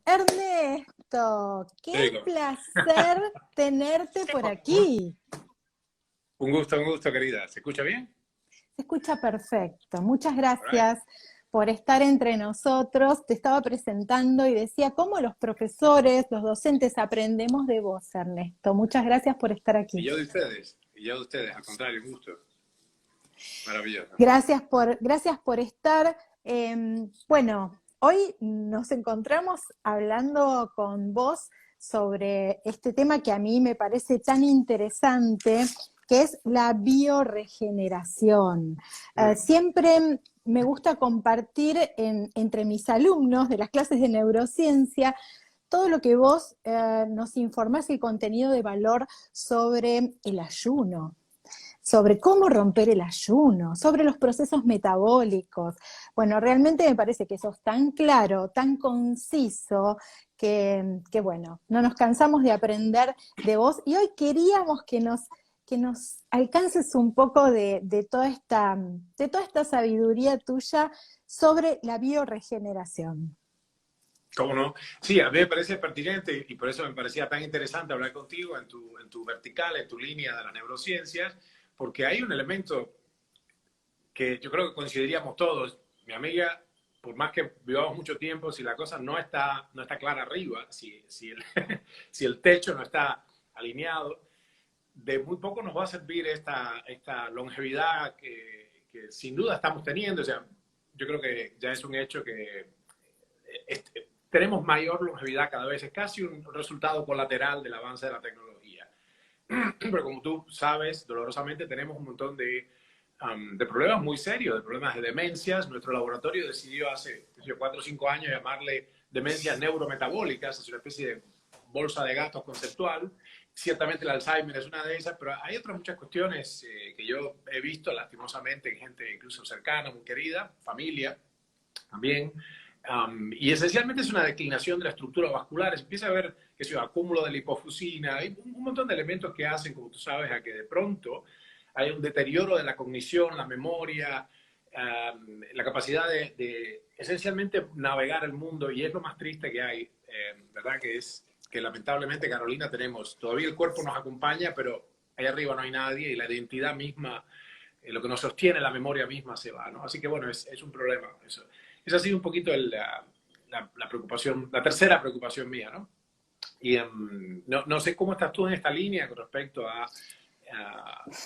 Ernesto, qué Digo, placer tenerte por aquí. un gusto, querida. ¿Se escucha bien? Se escucha perfecto. Muchas All right. gracias por estar entre nosotros. Te estaba presentando y decía cómo los profesores, los docentes aprendemos de vos, Ernesto. Muchas gracias por estar aquí. Y yo de ustedes, al contrario, un gusto. Maravilloso. Gracias por estar. Bueno, hoy nos encontramos hablando con vos sobre este tema que a mí me parece tan interesante, que es la bioregeneración. Mm. Siempre me gusta compartir entre mis alumnos de las clases de neurociencia todo lo que vos nos informás, el contenido de valor sobre el ayuno, sobre cómo romper el ayuno, sobre los procesos metabólicos. Bueno, realmente me parece que sos tan claro, tan conciso, que bueno, no nos cansamos de aprender de vos y hoy queríamos que nos alcances un poco de toda esta sabiduría tuya sobre la bioregeneración. ¿Cómo no? Sí, a mí me parece pertinente y por eso me parecía tan interesante hablar contigo en tu vertical, en tu línea de las neurociencias, porque hay un elemento que yo creo que coincidiríamos todos. Mi amiga, por más que vivamos mucho tiempo, si la cosa no está clara arriba, si si el techo no está alineado, de muy poco nos va a servir esta longevidad que sin duda estamos teniendo. O sea, yo creo que ya es un hecho que tenemos mayor longevidad cada vez. Es casi un resultado colateral del avance de la tecnología. Pero como tú sabes, dolorosamente tenemos un montón de problemas muy serios, de problemas de demencias. Nuestro laboratorio decidió hace 4 o 5 años llamarle demencias neurometabólicas. Es una especie de bolsa de gatos conceptual. Ciertamente el Alzheimer es una de esas, pero hay otras muchas cuestiones que yo he visto lastimosamente en gente incluso cercana, muy querida, familia también. Y esencialmente es una declinación de la estructura vascular. Se empieza a ver que es un acúmulo de lipofusina. Hay un montón de elementos que hacen, como tú sabes, a que de pronto hay un deterioro de la cognición, la memoria, la capacidad de esencialmente navegar el mundo. Y es lo más triste que hay, ¿verdad? Que es que lamentablemente, Carolina, tenemos, todavía el cuerpo nos acompaña, pero ahí arriba no hay nadie y la identidad misma, lo que nos sostiene, la memoria misma se va, ¿no? Así que bueno, es un problema eso. Esa ha sido un poquito la preocupación, la tercera preocupación mía, ¿no? Y no sé cómo estás tú en esta línea con respecto a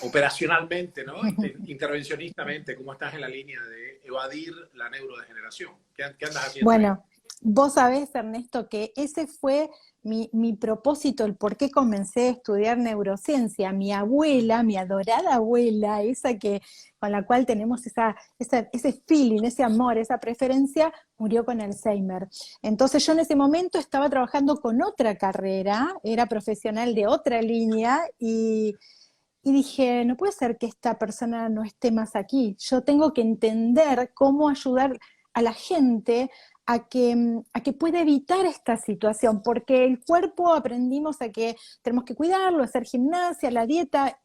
operacionalmente, ¿no? Intervencionistamente, ¿cómo estás en la línea de evadir la neurodegeneración? ¿Qué andas haciendo ahí? Bueno, vos sabés, Ernesto, que ese fue mi propósito, el por qué comencé a estudiar neurociencia. Mi abuela, mi adorada abuela, esa que, con la cual tenemos ese feeling, ese amor, esa preferencia, murió con Alzheimer. Entonces yo en ese momento estaba trabajando con otra carrera, era profesional de otra línea y dije, no puede ser que esta persona no esté más aquí. Yo tengo que entender cómo ayudar a la gente a que pueda evitar esta situación, porque el cuerpo aprendimos a que tenemos que cuidarlo, hacer gimnasia, la dieta,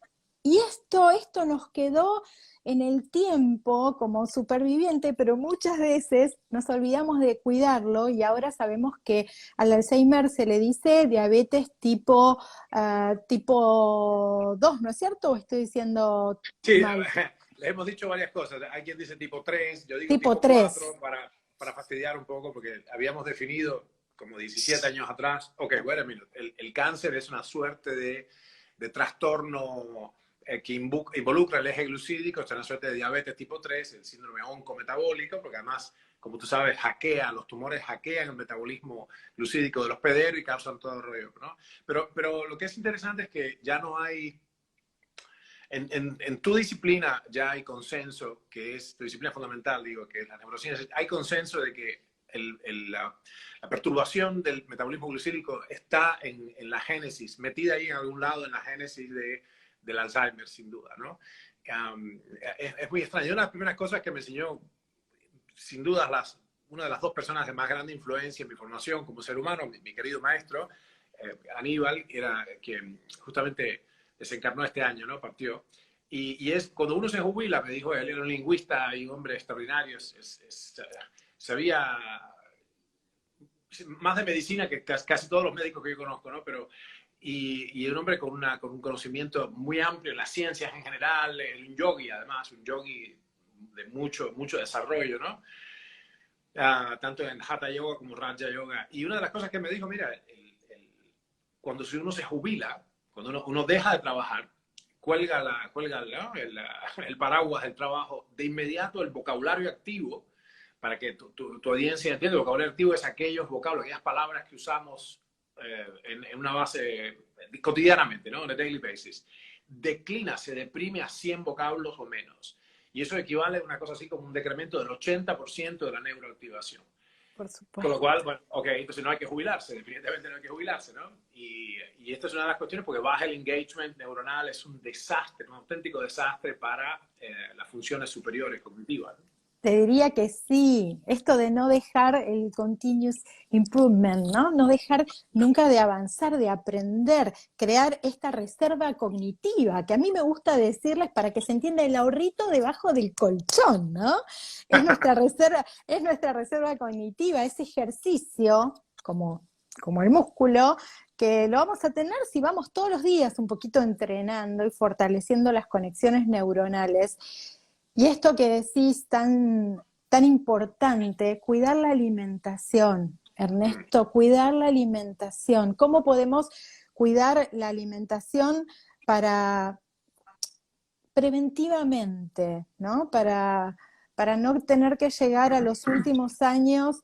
y esto nos quedó en el tiempo como superviviente, pero muchas veces nos olvidamos de cuidarlo y ahora sabemos que al Alzheimer se le dice diabetes tipo 2, ¿no es cierto? ¿O estoy diciendo Sí, mal? le hemos dicho varias cosas. Hay quien dice tipo 3, yo digo Tipo tipo 3. 4 para fastidiar un poco, porque habíamos definido como 17 años atrás, ok, wait a minute, el cáncer es una suerte de trastorno que involucra el eje glucídico, es una suerte de diabetes tipo 3, el síndrome oncometabólico, porque además, como tú sabes, los tumores hackean el metabolismo glucídico de los pederos y causan todo el rollo, ¿no? Pero lo que es interesante es que ya no hay en tu disciplina ya hay consenso, que es tu disciplina fundamental, digo, que es la neurociencia, hay consenso de que la perturbación del metabolismo glucídico está en la génesis, metida ahí en algún lado en la génesis del Alzheimer, sin duda, ¿no? Es muy extraño. Una de las primeras cosas que me enseñó, sin duda, una de las dos personas de más grande influencia en mi formación como ser humano, mi querido maestro, Aníbal, era quien justamente desencarnó este año, ¿no? Partió. Y es cuando uno se jubila, me dijo él, era un lingüista y un hombre extraordinario, sabía más de medicina que casi todos los médicos que yo conozco, ¿no? Pero, y un hombre con un conocimiento muy amplio en las ciencias en general, un yogi además, un yogi de mucho desarrollo, ¿no? Tanto en Hatha Yoga como Raja Yoga. Y una de las cosas que me dijo, mira, cuando uno se jubila, cuando uno deja de trabajar, cuelga ¿no? el paraguas del trabajo, de inmediato el vocabulario activo, para que tu audiencia entienda, el vocabulario activo es aquellos vocablos, aquellas palabras que usamos en una base cotidianamente, ¿no? En a daily basis. Declina, se deprime a 100 vocablos o menos. Y eso equivale a una cosa así como un decremento del 80% de la neuroactivación. Por supuesto. Con lo cual, bueno, ok, entonces no hay que jubilarse, definitivamente no hay que jubilarse, ¿no? Y esta es una de las cuestiones porque baja el engagement neuronal, es un desastre, un auténtico desastre para las funciones superiores cognitivas, ¿no? Te diría que sí, esto de no dejar el continuous improvement, ¿no? No dejar nunca de avanzar, de aprender, crear esta reserva cognitiva, que a mí me gusta decirles para que se entienda el ahorrito debajo del colchón, ¿no? Es nuestra reserva cognitiva, ese ejercicio, como el músculo, que lo vamos a tener si vamos todos los días un poquito entrenando y fortaleciendo las conexiones neuronales. Y esto que decís tan importante, cuidar la alimentación, Ernesto, cuidar la alimentación. ¿Cómo podemos cuidar la alimentación para preventivamente, ¿no? Para no tener que llegar a los últimos años,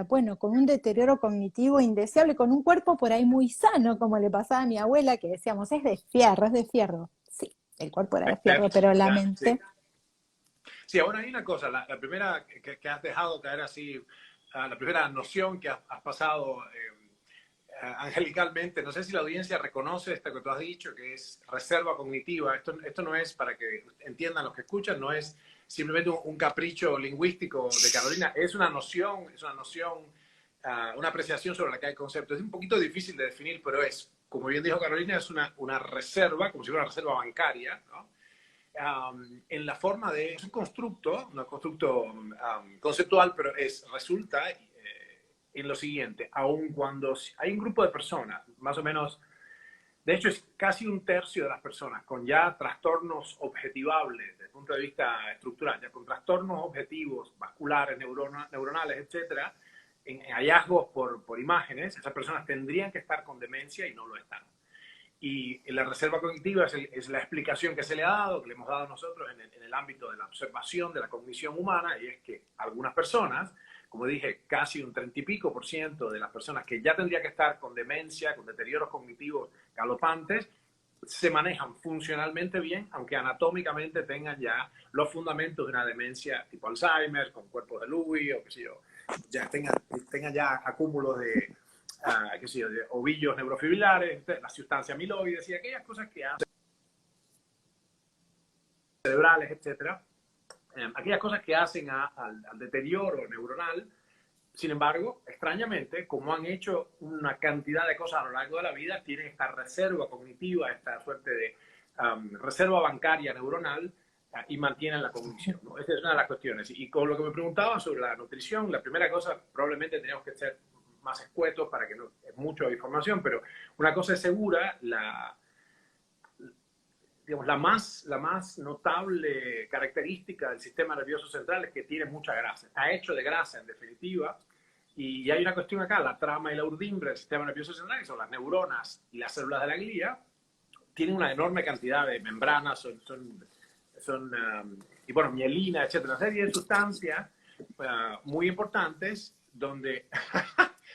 bueno, con un deterioro cognitivo indeseable, con un cuerpo por ahí muy sano, como le pasaba a mi abuela, que decíamos, es de fierro, es de fierro. Sí, el cuerpo era de fierro, pero la mente... Sí. Sí, ahora hay una cosa, la primera que has dejado caer así, la primera noción que has pasado angelicalmente, no sé si la audiencia reconoce esto que tú has dicho, que es reserva cognitiva. Esto no es, para que entiendan los que escuchan, no es simplemente un capricho lingüístico de Carolina, es una noción, una apreciación sobre la que hay conceptos. Es un poquito difícil de definir, pero es, como bien dijo Carolina, es una reserva, como si fuera una reserva bancaria, ¿no? En la forma de, es un constructo, conceptual, pero resulta en lo siguiente, aun cuando hay un grupo de personas, más o menos, de hecho es casi un tercio de las personas con ya trastornos objetivables desde el punto de vista estructural, ya con trastornos objetivos, vasculares, neuronales, etcétera, en hallazgos por imágenes, esas personas tendrían que estar con demencia y no lo están. Y la reserva cognitiva es la explicación que se le ha dado, que le hemos dado nosotros en el ámbito de la observación de la cognición humana, y es que algunas personas, como dije, casi un 30 y pico por ciento de las personas que ya tendrían que estar con demencia, con deterioros cognitivos galopantes, se manejan funcionalmente bien, aunque anatómicamente tengan ya los fundamentos de una demencia tipo Alzheimer, con cuerpos de Lewy o qué sé yo, ya tengan ya acúmulos de qué sé yo, de ovillos neurofibrilares, la sustancia amiloides y aquellas cosas que hacen cerebrales, etcétera, aquellas cosas que hacen al deterioro neuronal. Sin embargo, extrañamente, como han hecho una cantidad de cosas a lo largo de la vida, tienen esta reserva cognitiva, esta suerte de reserva bancaria neuronal y mantienen la cognición, ¿no? Esa es una de las cuestiones. Y con lo que me preguntaban sobre la nutrición, la primera cosa, probablemente tenemos que ser más escuetos para que no es mucha información, pero una cosa es segura, digamos, la más notable característica del sistema nervioso central es que tiene mucha grasa, está hecho de grasa en definitiva, y hay una cuestión acá, la trama y la urdimbre del sistema nervioso central, que son las neuronas y las células de la glía, tienen una enorme cantidad de membranas, y bueno, mielina, etcétera, una serie de sustancias muy importantes donde...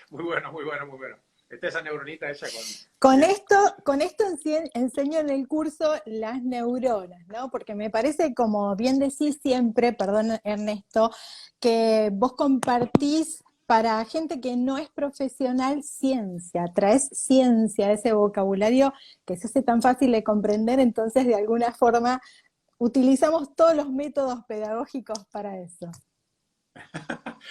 Muy bueno, muy bueno, muy bueno. Esta es esa neuronita hecha con esto enseño en el curso las neuronas, ¿no? Porque me parece, como bien decís siempre, perdón Ernesto, que vos compartís para gente que no es profesional ciencia, traes ciencia, ese vocabulario que se hace tan fácil de comprender, entonces de alguna forma utilizamos todos los métodos pedagógicos para eso.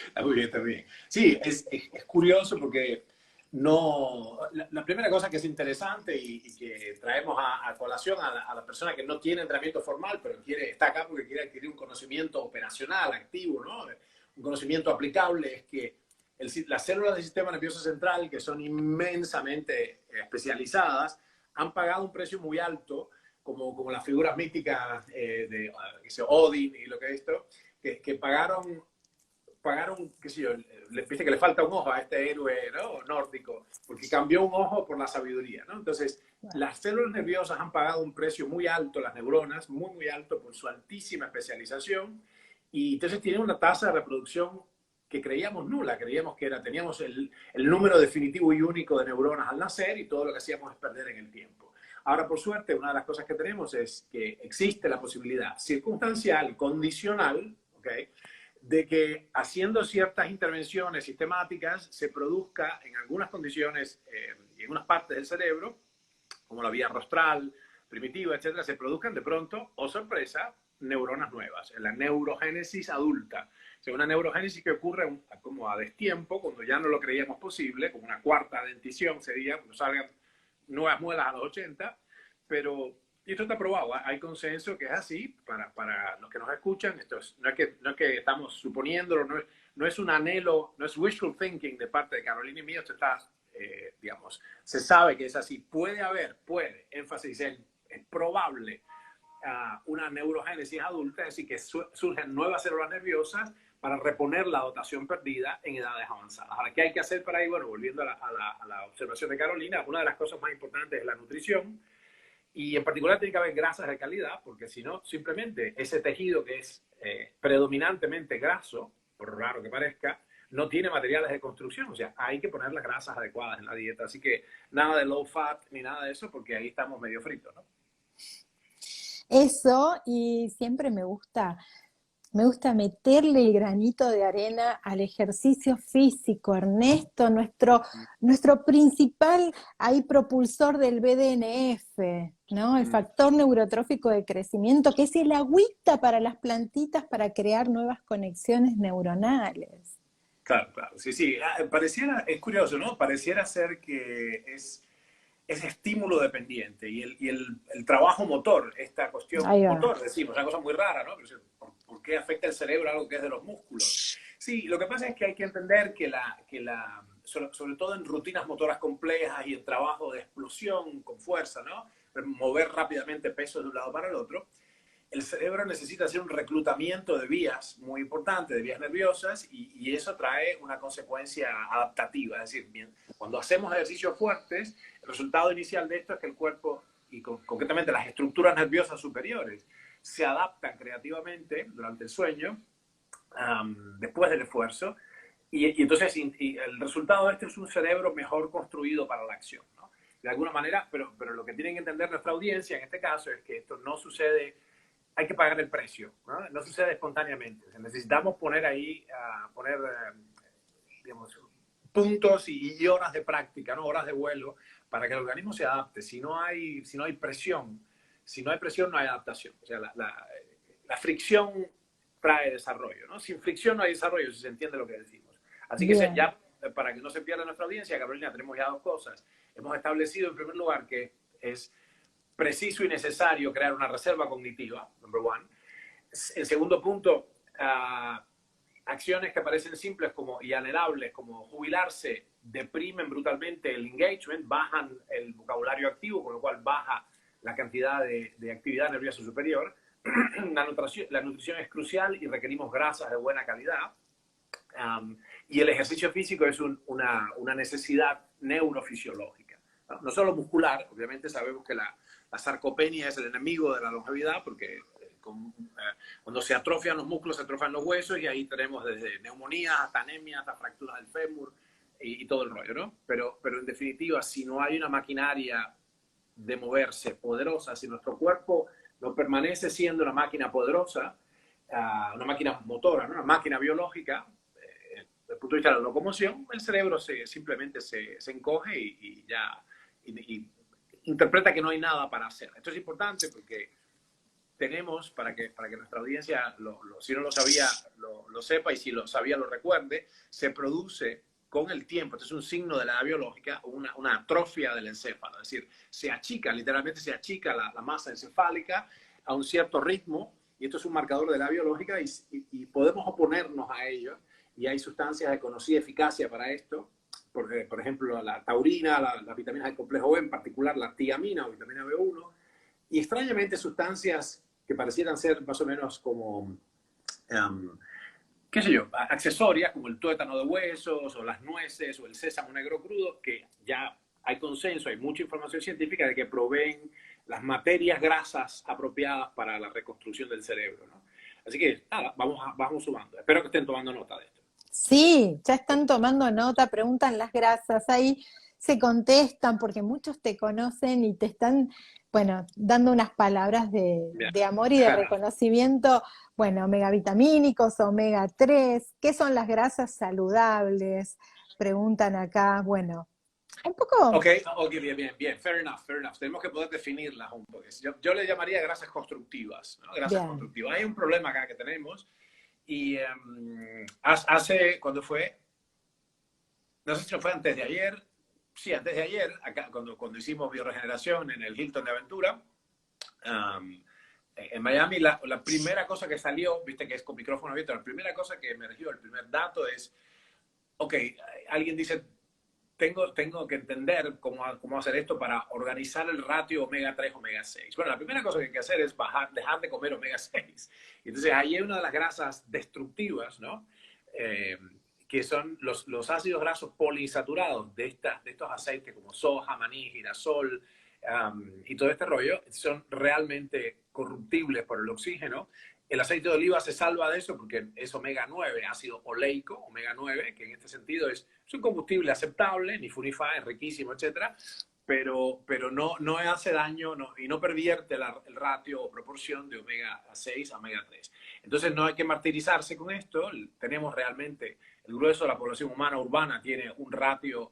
Está muy bien, está bien. Sí, es curioso porque no, la primera cosa que es interesante y que traemos a colación a la persona que no tiene entrenamiento formal, pero está acá porque quiere adquirir un conocimiento operacional, activo, ¿no? Un conocimiento aplicable, es que las células del sistema nervioso central, que son inmensamente especializadas, han pagado un precio muy alto, como las figuras míticas de Odin y lo que es esto, que pagaron, qué sé yo, viste que le falta un ojo a este héroe, ¿no?, nórdico, porque cambió un ojo por la sabiduría, ¿no? Entonces, las células nerviosas han pagado un precio muy alto, las neuronas, muy, muy alto por su altísima especialización, y entonces tienen una tasa de reproducción que creíamos nula, creíamos que teníamos el número definitivo y único de neuronas al nacer y todo lo que hacíamos es perder en el tiempo. Ahora, por suerte, una de las cosas que tenemos es que existe la posibilidad circunstancial, condicional, ¿ok?, de que haciendo ciertas intervenciones sistemáticas se produzca en algunas condiciones y en unas partes del cerebro, como la vía rostral, primitiva, etcétera, se produzcan de pronto, o sorpresa, neuronas nuevas, en la neurogénesis adulta. O sea, una neurogénesis que ocurre como a destiempo, cuando ya no lo creíamos posible, como una cuarta dentición sería, cuando salgan nuevas muelas a los 80, pero y esto está probado, hay consenso que es así, para los que nos escuchan, no es que estamos suponiéndolo, no es un anhelo, no es wishful thinking de parte de Carolina y mío, esto está, digamos, se sabe que es así. Puede, énfasis en, es probable una neurogénesis adulta, es decir, que surgen nuevas células nerviosas para reponer la dotación perdida en edades avanzadas. Ahora, ¿qué hay que hacer para ahí? Bueno, volviendo a la observación de Carolina, una de las cosas más importantes es la nutrición, y en particular tiene que haber grasas de calidad, porque si no, simplemente ese tejido que es predominantemente graso, por raro que parezca, no tiene materiales de construcción. O sea, hay que poner las grasas adecuadas en la dieta. Así que nada de low fat ni nada de eso, porque ahí estamos medio fritos, ¿no? Eso, y siempre me gusta meterle el granito de arena al ejercicio físico, Ernesto, nuestro principal ahí propulsor del BDNF, ¿no? El factor neurotrófico de crecimiento, que es el agüita para las plantitas para crear nuevas conexiones neuronales. Claro, claro. Sí, sí. Es curioso, ¿no? Pareciera ser que es estímulo dependiente y el trabajo motor, esta cuestión Ahí va. motor, decimos, una cosa muy rara, ¿no? ¿Por qué afecta el cerebro algo que es de los músculos? Sí, lo que pasa es que hay que entender sobre todo en rutinas motoras complejas y en trabajo de explosión con fuerza, ¿no? Mover rápidamente peso de un lado para el otro, el cerebro necesita hacer un reclutamiento de vías muy importante, de vías nerviosas, y eso trae una consecuencia adaptativa. Es decir, bien, cuando hacemos ejercicios fuertes, el resultado inicial de esto es que el cuerpo, y concretamente las estructuras nerviosas superiores, se adaptan creativamente durante el sueño, después del esfuerzo, y entonces el resultado de esto es un cerebro mejor construido para la acción, ¿no? De alguna manera, pero lo que tienen que entender nuestra audiencia en este caso es que esto no sucede, hay que pagar el precio, ¿no? No sucede espontáneamente. Necesitamos poner ahí, digamos, puntos y horas de práctica, ¿no? Horas de vuelo, para que el organismo se adapte. Si no hay presión, no hay adaptación. O sea, la fricción trae desarrollo, ¿no? Sin fricción no hay desarrollo, si se entiende lo que decimos. Así que ya, para que no se pierda nuestra audiencia, Carolina, tenemos ya dos cosas. Hemos establecido, en primer lugar, que es preciso y necesario crear una reserva cognitiva, number one. En segundo punto, acciones que parecen simples y anhelables, como jubilarse, deprimen brutalmente el engagement, bajan el vocabulario activo, con lo cual baja la cantidad de actividad nerviosa superior. La nutrición es crucial y requerimos grasas de buena calidad. Y el ejercicio físico es una necesidad neurofisiológica, ¿no? No solo muscular, obviamente sabemos que la sarcopenia es el enemigo de la longevidad, porque cuando se atrofian los músculos, se atrofian los huesos, y ahí tenemos desde neumonías hasta anemias, hasta fracturas del fémur y todo el rollo, ¿no? Pero en definitiva, si no hay una maquinaria de moverse poderosa, si nuestro cuerpo no permanece siendo una máquina poderosa, una máquina motora, ¿no? Una máquina biológica, desde el punto de vista de la locomoción, el cerebro simplemente se encoge y interpreta que no hay nada para hacer. Esto es importante porque tenemos, para que nuestra audiencia, si no lo sabía, lo sepa, y si lo sabía, lo recuerde, se produce con el tiempo, esto es un signo de la edad biológica, una atrofia del encéfalo, es decir, se achica, literalmente se achica la masa encefálica a un cierto ritmo, y esto es un marcador de la edad biológica, y podemos oponernos a ello, y hay sustancias de conocida eficacia para esto, por ejemplo, la taurina, las vitaminas del complejo B, en particular la tiamina o vitamina B1, y extrañamente sustancias que parecieran ser más o menos como, qué sé yo, accesorias, como el tuétano de huesos, o las nueces, o el sésamo negro crudo, que ya hay consenso, hay mucha información científica de que proveen las materias grasas apropiadas para la reconstrucción del cerebro, ¿no? Así que, nada, vamos sumando. Espero que estén tomando nota de esto. Sí, ya están tomando nota, preguntan las grasas, ahí se contestan porque muchos te conocen y te están, bueno, dando unas palabras Bien. de amor y de reconocimiento, bueno, megavitamínicos, omega 3, ¿qué son las grasas saludables? Preguntan acá, bueno, un poco... Ok, bien, fair enough. Tenemos que poder definirlas un poco. Yo le llamaría grasas constructivas, ¿no? Grasas Bien. constructivas. Hay un problema acá que tenemos y ¿cuándo fue? No sé si fue antes de ayer. Sí, antes de ayer, acá, cuando hicimos bioregeneración en el Hilton de Aventura, en Miami, la primera cosa que salió, viste que es con micrófono abierto, la primera cosa que emergió, el primer dato es, ok, alguien dice, tengo que entender cómo hacer esto para organizar el ratio omega 3, omega 6. Bueno, la primera cosa que hay que hacer es dejar de comer omega 6. Entonces, ahí hay una de las grasas destructivas, ¿no? Que son los ácidos grasos poliinsaturados de estos aceites como soja, maní, girasol y todo este rollo, son realmente corruptibles por el oxígeno. El aceite de oliva se salva de eso porque es omega 9, ácido oleico, omega 9, que en este sentido es un combustible aceptable, ni fu ni fa, es riquísimo, etcétera, pero no hace daño y no pervierte el ratio o proporción de omega 6 a omega 3. Entonces no hay que martirizarse con esto. Tenemos realmente, el grueso de la población humana urbana tiene un ratio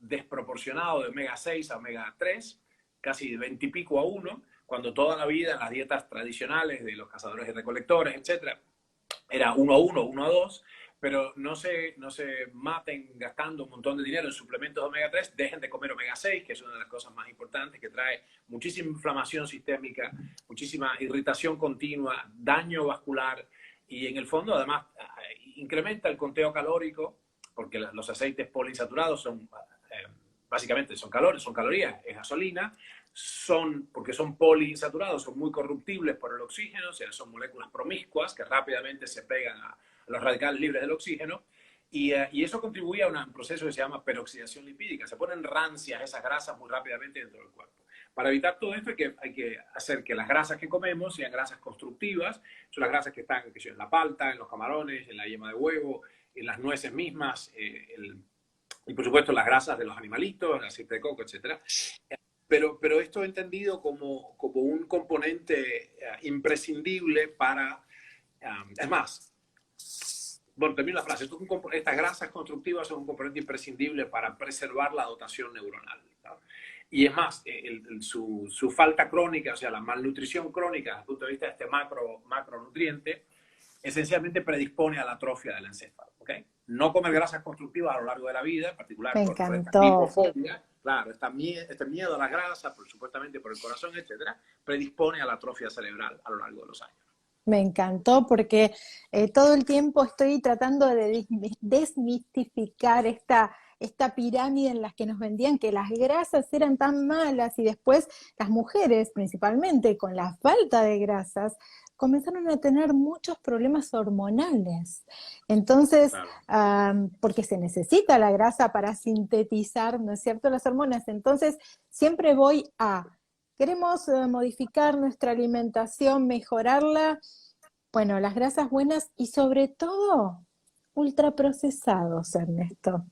desproporcionado de omega 6 a omega 3, casi de 20 y pico a 1, cuando toda la vida en las dietas tradicionales de los cazadores y recolectores, etcétera, era 1 a 1, 1 a 2, pero no se maten gastando un montón de dinero en suplementos de omega 3, dejen de comer omega 6, que es una de las cosas más importantes, que trae muchísima inflamación sistémica, muchísima irritación continua, daño vascular y en el fondo además incrementa el conteo calórico, porque los aceites poliinsaturados son básicamente son calorías, es gasolina, porque son poliinsaturados, son muy corruptibles por el oxígeno, o sea, son moléculas promiscuas que rápidamente se pegan a los radicales libres del oxígeno, y eso contribuye a un proceso que se llama peroxidación lipídica. Se ponen rancias esas grasas muy rápidamente dentro del cuerpo. Para evitar todo esto hay que hacer que las grasas que comemos sean grasas constructivas, son las grasas que están en la palta, en los camarones, en la yema de huevo, en las nueces mismas, y por supuesto las grasas de los animalitos, el aceite de coco, etc. Pero esto entendido como un componente imprescindible para... es más, bueno, termino la frase. Estas grasas constructivas son un componente imprescindible para preservar la dotación neuronal, ¿no? Y es más, su falta crónica, o sea, la malnutrición crónica desde el punto de vista de este macronutriente, esencialmente predispone a la atrofia del encéfalo, ¿ok? No comer grasas constructivas a lo largo de la vida, en particular Me por esta encantó. lipofobia, claro, este miedo a las grasas, supuestamente por el corazón, etcétera, predispone a la atrofia cerebral a lo largo de los años. Me encantó porque todo el tiempo estoy tratando de desmistificar esta pirámide en la que nos vendían que las grasas eran tan malas y después las mujeres, principalmente con la falta de grasas, comenzaron a tener muchos problemas hormonales. Entonces, Claro. porque se necesita la grasa para sintetizar, ¿no es cierto?, las hormonas. Entonces, siempre voy a... Queremos modificar nuestra alimentación, mejorarla, bueno, las grasas buenas y sobre todo ultraprocesados, Ernesto.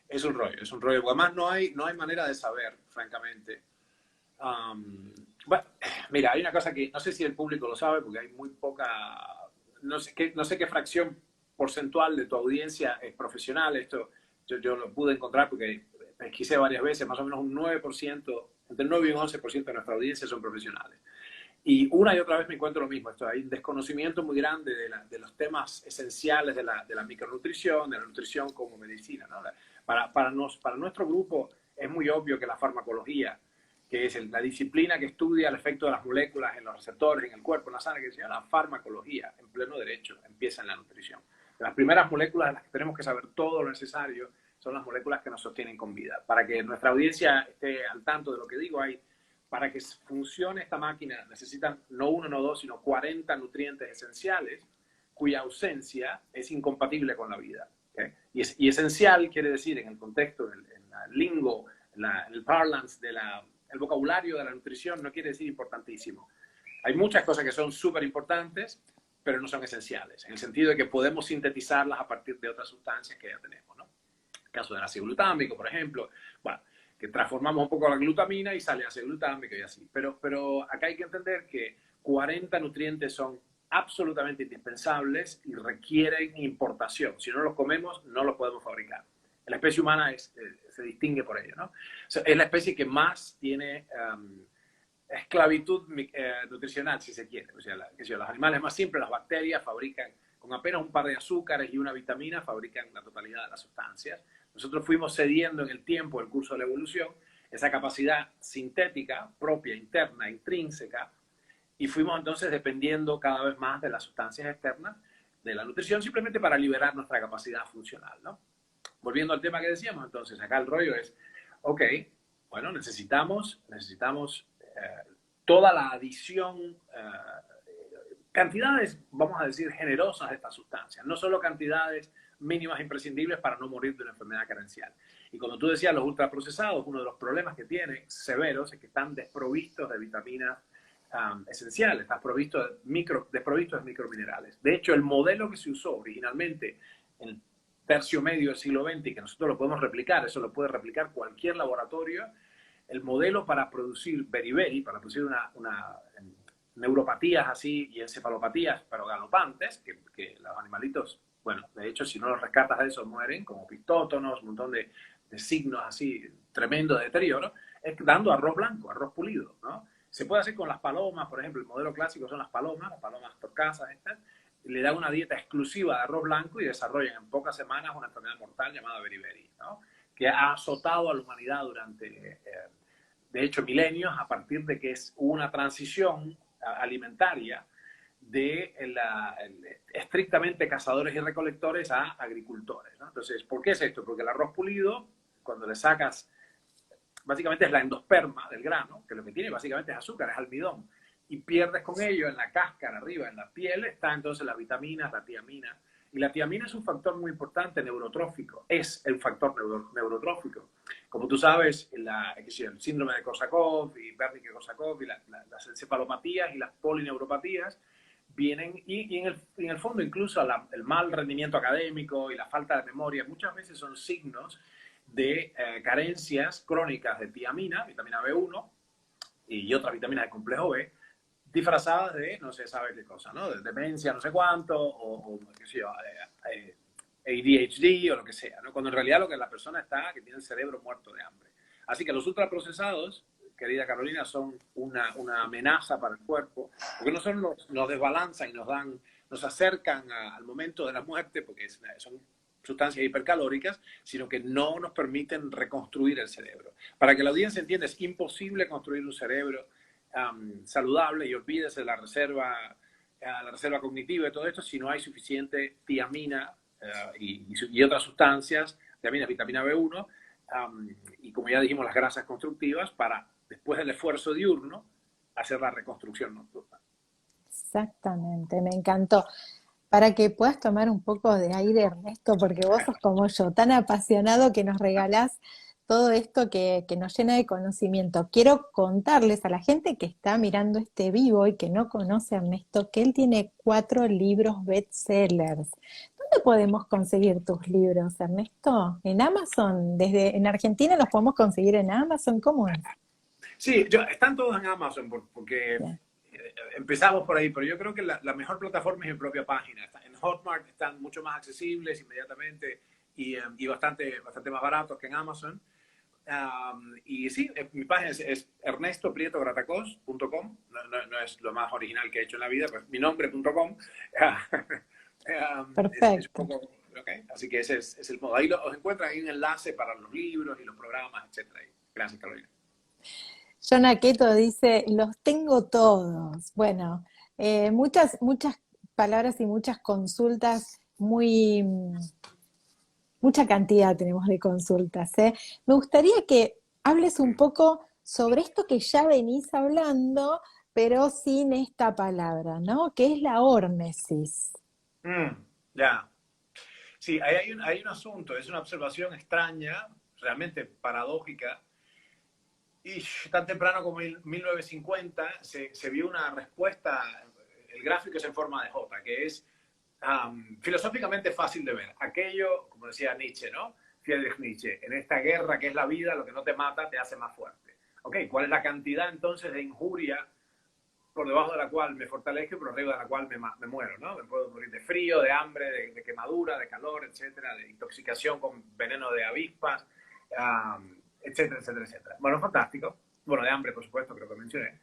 Es un rollo, es un rollo. Además, no hay manera de saber, francamente. Bueno, mira, hay una cosa que no sé si el público lo sabe, porque hay muy poca, no sé qué fracción porcentual de tu audiencia es profesional. Esto yo lo pude encontrar porque pesquisé varias veces, más o menos un 9%, entre el 9 y un 11% de nuestra audiencia son profesionales. Y una y otra vez me encuentro lo mismo. Hay un desconocimiento muy grande de los temas esenciales de la micronutrición, de la nutrición como medicina, ¿no? Para nuestro grupo es muy obvio que la farmacología, que es la disciplina que estudia el efecto de las moléculas en los receptores, en el cuerpo, en la sangre, que se llama la farmacología, en pleno derecho, empieza en la nutrición. las primeras moléculas de las que tenemos que saber todo lo necesario son las moléculas que nos sostienen con vida. Para que nuestra audiencia esté al tanto de lo que digo, para que funcione esta máquina necesitan no uno, no dos, sino 40 nutrientes esenciales cuya ausencia es incompatible con la vida. ¿Okay? Y esencial quiere decir, en el contexto, en el lingo, en el parlance, el vocabulario de la nutrición, no quiere decir importantísimo. Hay muchas cosas que son súper importantes, pero no son esenciales, en el sentido de que podemos sintetizarlas a partir de otras sustancias que ya tenemos, ¿no? El caso del ácido glutámico, por ejemplo, bueno, que transformamos un poco la glutamina y sale ácido glutámico y así. Pero acá hay que entender que 40 nutrientes son absolutamente indispensables y requieren importación. Si no los comemos, no los podemos fabricar. La especie humana se distingue por ello, ¿no? O sea, es la especie que más tiene esclavitud nutricional, si se quiere. O sea, los animales más simples, las bacterias, fabrican con apenas un par de azúcares y una vitamina, fabrican la totalidad de las sustancias. Nosotros fuimos cediendo en el tiempo, el curso de la evolución, esa capacidad sintética, propia, interna, intrínseca, y fuimos entonces dependiendo cada vez más de las sustancias externas de la nutrición, simplemente para liberar nuestra capacidad funcional, ¿no? Volviendo al tema que decíamos, entonces, acá el rollo es, ok, bueno, necesitamos toda la adición, cantidades, vamos a decir, generosas de estas sustancias, no solo cantidades mínimas imprescindibles para no morir de una enfermedad carencial. Y como tú decías, los ultraprocesados, uno de los problemas que tienen severos es que están desprovistos de vitaminas esenciales, están desprovistos de microminerales. De hecho, el modelo que se usó originalmente en el tercio medio del siglo XX, y que nosotros lo podemos replicar, eso lo puede replicar cualquier laboratorio, el modelo para producir beriberi, para producir neuropatías así y encefalopatías, pero galopantes, que los animalitos, bueno, de hecho, si no los rescatas de eso, mueren, como pistótonos, un montón de signos así tremendos de deterioro, es dando arroz blanco, arroz pulido, ¿no? Se puede hacer con las palomas, por ejemplo, el modelo clásico son las palomas torcasas estas, le dan una dieta exclusiva de arroz blanco y desarrollan en pocas semanas una enfermedad mortal llamada beriberi, ¿no? Que ha azotado a la humanidad durante, de hecho, milenios, a partir de que hubo una transición alimentaria de estrictamente cazadores y recolectores a agricultores, ¿no? Entonces, ¿por qué es esto? Porque el arroz pulido, cuando le sacas, básicamente es la endosperma del grano, que lo que tiene básicamente es azúcar, es almidón, y pierdes con ello en la cáscara arriba, en la piel, está entonces las vitaminas, la tiamina. Y la tiamina es un factor muy importante neurotrófico, es el factor neurotrófico. Como tú sabes, el síndrome de Korsakoff y Wernicke-Korsakoff y las encefalopatías y las polineuropatías vienen, y en el fondo incluso el mal rendimiento académico y la falta de memoria muchas veces son signos de carencias crónicas de tiamina, vitamina B1 y otras vitaminas de complejo B, disfrazadas de no se sabe qué cosa, ¿no? De demencia no sé cuánto, o qué sé yo, ADHD o lo que sea, ¿no? Cuando en realidad lo que la persona que tiene el cerebro muerto de hambre. Así que los ultraprocesados, querida Carolina, son una amenaza para el cuerpo, porque no solo nos desbalanzan y nos acercan al momento de la muerte, porque son sustancias hipercalóricas, sino que no nos permiten reconstruir el cerebro. Para que la audiencia entienda, es imposible construir un cerebro saludable, y olvídese de la reserva cognitiva y todo esto, si no hay suficiente tiamina y otras sustancias, tiamina, vitamina B1, y como ya dijimos, las grasas constructivas, para después del esfuerzo diurno hacer la reconstrucción nocturna. Exactamente, me encantó. Para que puedas tomar un poco de aire, Ernesto, porque vos sos como yo, tan apasionado que nos regalás todo esto que nos llena de conocimiento. Quiero contarles a la gente que está mirando este vivo y que no conoce a Ernesto, que él tiene 4 libros bestsellers. ¿Dónde podemos conseguir tus libros, Ernesto? ¿En Amazon? En Argentina los podemos conseguir en Amazon, ¿cómo es? Sí, están todos en Amazon porque empezamos por ahí, pero yo creo que la mejor plataforma es mi propia página. En Hotmart están mucho más accesibles inmediatamente y bastante más baratos que en Amazon. Y sí, mi página es ernestoprietogratacos.com. No es lo más original que he hecho en la vida, pues mi nombre.com. Perfecto. Okay. Así que ese es el modo. Ahí os encuentran ahí un enlace para los libros y los programas, etc. Gracias, Carolina. John Aqueto dice, los tengo todos. Bueno, muchas palabras y muchas consultas muy, mucha cantidad tenemos de consultas, ¿eh? Me gustaría que hables un poco sobre esto que ya venís hablando, pero sin esta palabra, ¿no? Que es la hórmesis. Ya. Sí, hay un asunto, es una observación extraña, realmente paradójica, y tan temprano como en 1950 se vio una respuesta, el gráfico es en forma de J, que es filosóficamente fácil de ver. Aquello, como decía Nietzsche, ¿no? Friedrich Nietzsche, en esta guerra que es la vida, lo que no te mata te hace más fuerte. Ok, ¿cuál es la cantidad entonces de injuria por debajo de la cual me fortalezco y por arriba de la cual me muero, ¿no? Me puedo morir de frío, de hambre, de quemadura, de calor, etcétera, de intoxicación con veneno de avispas, etcétera, etcétera, etcétera. Bueno, fantástico. Bueno, de hambre, por supuesto, creo que mencioné.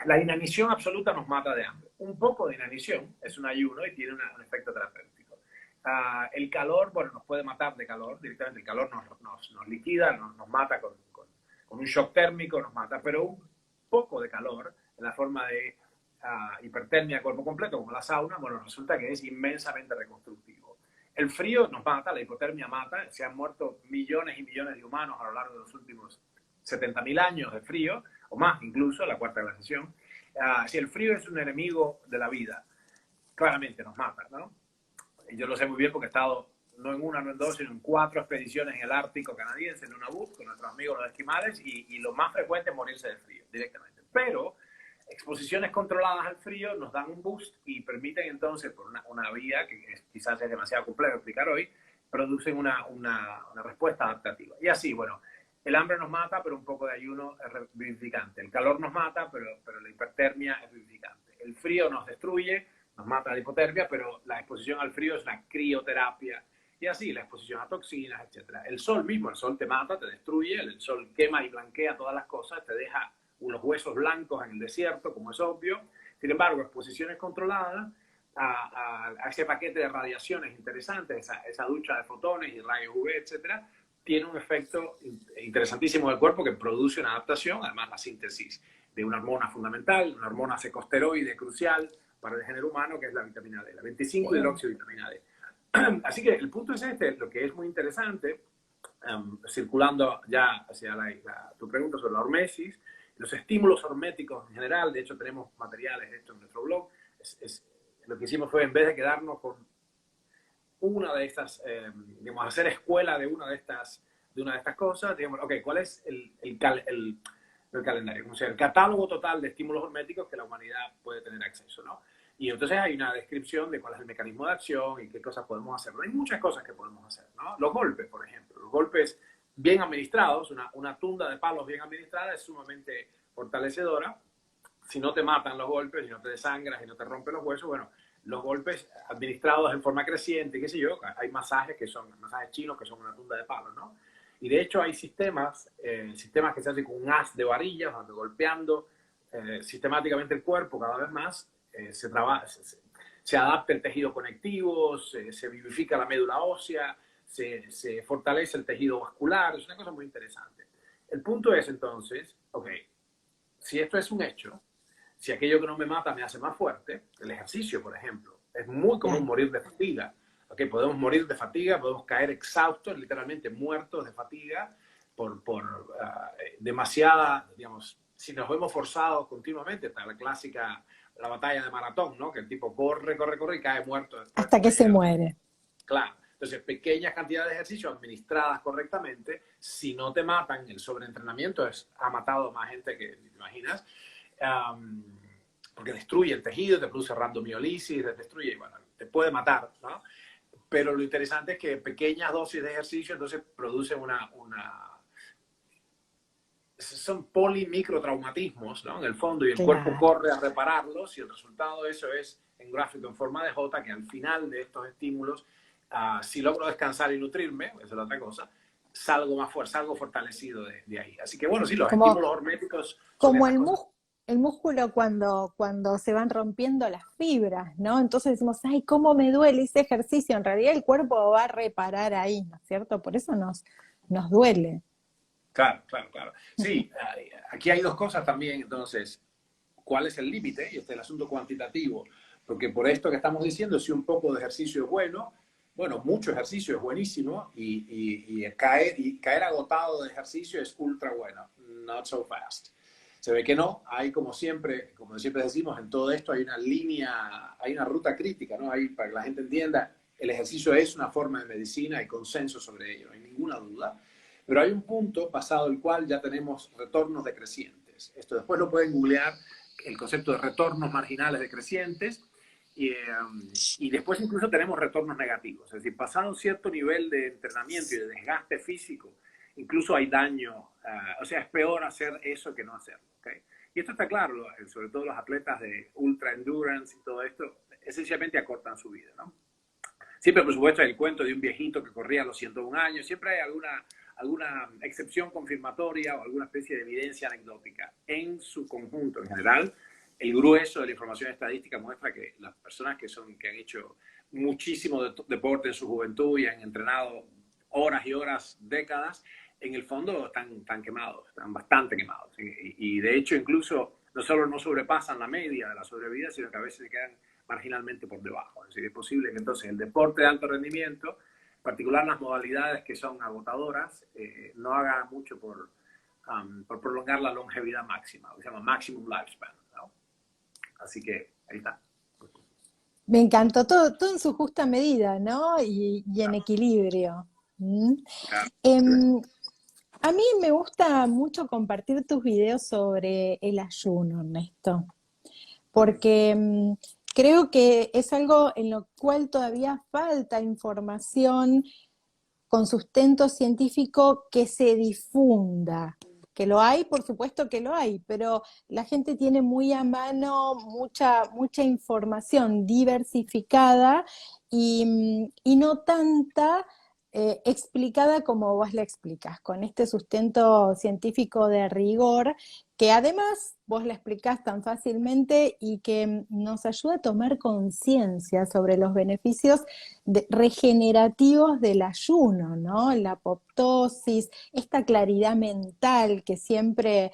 La inanición absoluta nos mata de hambre. Un poco de inanición es un ayuno y tiene un efecto terapéutico. El calor, bueno, nos puede matar de calor, directamente el calor nos liquida, nos mata con un shock térmico, nos mata, pero un poco de calor en la forma de hipertermia a cuerpo completo, como la sauna, bueno, resulta que es inmensamente reconstructivo. El frío nos mata, la hipotermia mata, se han muerto millones y millones de humanos a lo largo de los últimos 70.000 años de frío, o más incluso, la cuarta glaciación. Si el frío es un enemigo de la vida, claramente nos mata, ¿no? Y yo lo sé muy bien porque he estado no en una, no en dos, sino en 4 expediciones en el Ártico canadiense, en Nunavut, con nuestros amigos los esquimales, y lo más frecuente es morirse de frío, directamente. Pero exposiciones controladas al frío nos dan un boost y permiten entonces, por una vía que quizás es demasiado complejo explicar hoy, producen una respuesta adaptativa. Y así, bueno, el hambre nos mata, pero un poco de ayuno es vivificante. El calor nos mata, pero la hipertermia es vivificante. El frío nos destruye, nos mata la hipotermia, pero la exposición al frío es la crioterapia. Y así, la exposición a toxinas, etc. El sol mismo, el sol te mata, te destruye, el sol quema y blanquea todas las cosas, te deja unos huesos blancos en el desierto, como es obvio. Sin embargo, exposiciones controladas a ese paquete de radiaciones interesantes, esa ducha de fotones y rayos UV, etcétera, tiene un efecto interesantísimo del cuerpo que produce una adaptación, además la síntesis de una hormona fundamental, una hormona secosteroide crucial para el género humano, que es la vitamina D, la 25 hidroxivitamina D. Así que el punto es este, lo que es muy interesante, circulando ya hacia tu pregunta sobre la hormesis, los estímulos horméticos en general, de hecho tenemos materiales de esto en nuestro blog, lo que hicimos fue, en vez de quedarnos con una de estas, digamos, hacer escuela de una de estas cosas, digamos, ok, ¿cuál es el calendario? Como sea, el catálogo total de estímulos horméticos que la humanidad puede tener acceso, ¿no? Y entonces hay una descripción de cuál es el mecanismo de acción y qué cosas podemos hacer. Hay muchas cosas que podemos hacer, ¿no? Los golpes, por ejemplo. Los golpes bien administrados, una tunda de palos bien administrada es sumamente fortalecedora. Si no te matan los golpes, si no te desangras, si no te rompen los huesos, bueno, los golpes administrados en forma creciente, qué sé yo, hay masajes que son masajes chinos que son una tunda de palos, ¿no? Y de hecho hay sistemas que se hacen con un haz de varillas, donde golpeando sistemáticamente el cuerpo cada vez más, se adapta el tejido conectivo, se vivifica la médula ósea, se fortalece el tejido vascular, es una cosa muy interesante. El punto es entonces, ok, si esto es un hecho, si aquello que no me mata me hace más fuerte, el ejercicio, por ejemplo, es muy común morir de fatiga. Okay, podemos morir de fatiga, podemos caer exhaustos, literalmente muertos de fatiga, por demasiada, digamos, si nos vemos forzados continuamente, está la clásica, la batalla de maratón, ¿no? Que el tipo corre, corre, corre y cae muerto. Hasta que se muere. Claro. Entonces, pequeñas cantidades de ejercicio administradas correctamente, si no te matan, el sobreentrenamiento ha matado a más gente que te imaginas, porque destruye el tejido, te produce randomiolisis, destruye, bueno, te puede matar, ¿no? Pero lo interesante es que pequeñas dosis de ejercicio entonces producen son polimicrotraumatismos, ¿no? En el fondo, y el cuerpo corre a repararlos, y el resultado de eso es en gráfico en forma de J, que al final de estos estímulos, si logro descansar y nutrirme, esa es la otra cosa, salgo más fuerte, salgo fortalecido de ahí. Así que bueno, sí, los estímulos horméticos son como el músculo cuando se van rompiendo las fibras, ¿no? Entonces decimos, ay, cómo me duele ese ejercicio. En realidad el cuerpo va a reparar ahí, ¿no es cierto? Por eso nos duele. Claro, claro, claro. Sí, aquí hay dos cosas también, entonces, ¿cuál es el límite? Y este es el asunto cuantitativo. Porque por esto que estamos diciendo, si un poco de ejercicio es bueno, bueno, mucho ejercicio es buenísimo y caer agotado de ejercicio es ultra bueno. Not so fast. Se ve que no, hay como siempre decimos, en todo esto hay una línea, hay una ruta crítica, ¿no? Hay, para que la gente entienda, el ejercicio es una forma de medicina, hay consenso sobre ello, no hay ninguna duda, pero hay un punto pasado el cual ya tenemos retornos decrecientes. Esto después lo pueden googlear, el concepto de retornos marginales decrecientes, y después incluso tenemos retornos negativos, es decir, pasado un cierto nivel de entrenamiento y de desgaste físico, incluso hay daño, o sea, es peor hacer eso que no hacerlo. ¿Okay? Y esto está claro, sobre todo los atletas de ultra endurance y todo esto, esencialmente acortan su vida, ¿no? Siempre, por supuesto, hay el cuento de un viejito que corría a los 101 años, siempre hay alguna excepción confirmatoria o alguna especie de evidencia anecdótica. En su conjunto, en general, el grueso de la información estadística muestra que las personas que han hecho muchísimo deporte en su juventud y han entrenado horas y horas, décadas, en el fondo están quemados, están bastante quemados. Y de hecho, incluso, no solo no sobrepasan la media de la sobrevida, sino que a veces se quedan marginalmente por debajo. Es decir, es posible que entonces el deporte de alto rendimiento, en particular las modalidades que son agotadoras, no haga mucho por prolongar la longevidad máxima, lo que se llama maximum lifespan, ¿no? Así que ahí está. Me encantó todo en su justa medida, ¿no? Y en equilibrio. ¿Mm? Claro. A mí me gusta mucho compartir tus videos sobre el ayuno, Ernesto, porque creo que es algo en lo cual todavía falta información con sustento científico que se difunda. Que lo hay, por supuesto que lo hay, pero la gente tiene muy a mano mucha información diversificada y no tanta explicada como vos la explicás, con este sustento científico de rigor, que además vos la explicás tan fácilmente y que nos ayuda a tomar conciencia sobre los beneficios regenerativos del ayuno, ¿no? La apoptosis, esta claridad mental que siempre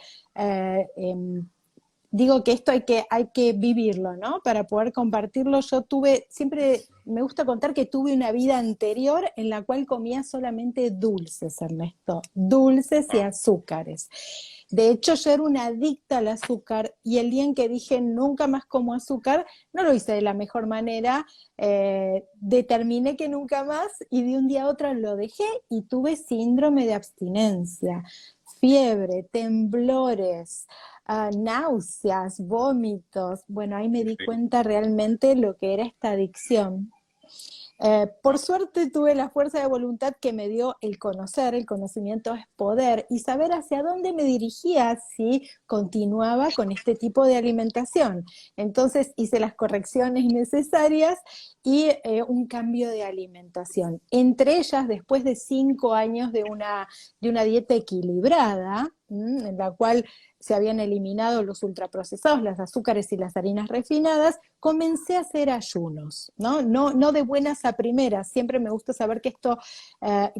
digo que esto hay que vivirlo, ¿no? Para poder compartirlo. Siempre me gusta contar que tuve una vida anterior en la cual comía solamente dulces, Ernesto, dulces y azúcares. De hecho, yo era una adicta al azúcar y el día en que dije nunca más como azúcar, no lo hice de la mejor manera, determiné que nunca más y de un día a otro lo dejé y tuve síndrome de abstinencia, fiebre, temblores, náuseas, vómitos. Bueno, ahí me di cuenta realmente lo que era esta adicción. Por suerte tuve la fuerza de voluntad que me dio el conocimiento es poder y saber hacia dónde me dirigía si continuaba con este tipo de alimentación. Entonces hice las correcciones necesarias y un cambio de alimentación. Entre ellas, después de 5 años de una dieta equilibrada, en la cual se habían eliminado los ultraprocesados, los azúcares y las harinas refinadas, comencé a hacer ayunos, ¿no? No de buenas a primeras, siempre me gusta saber que esto,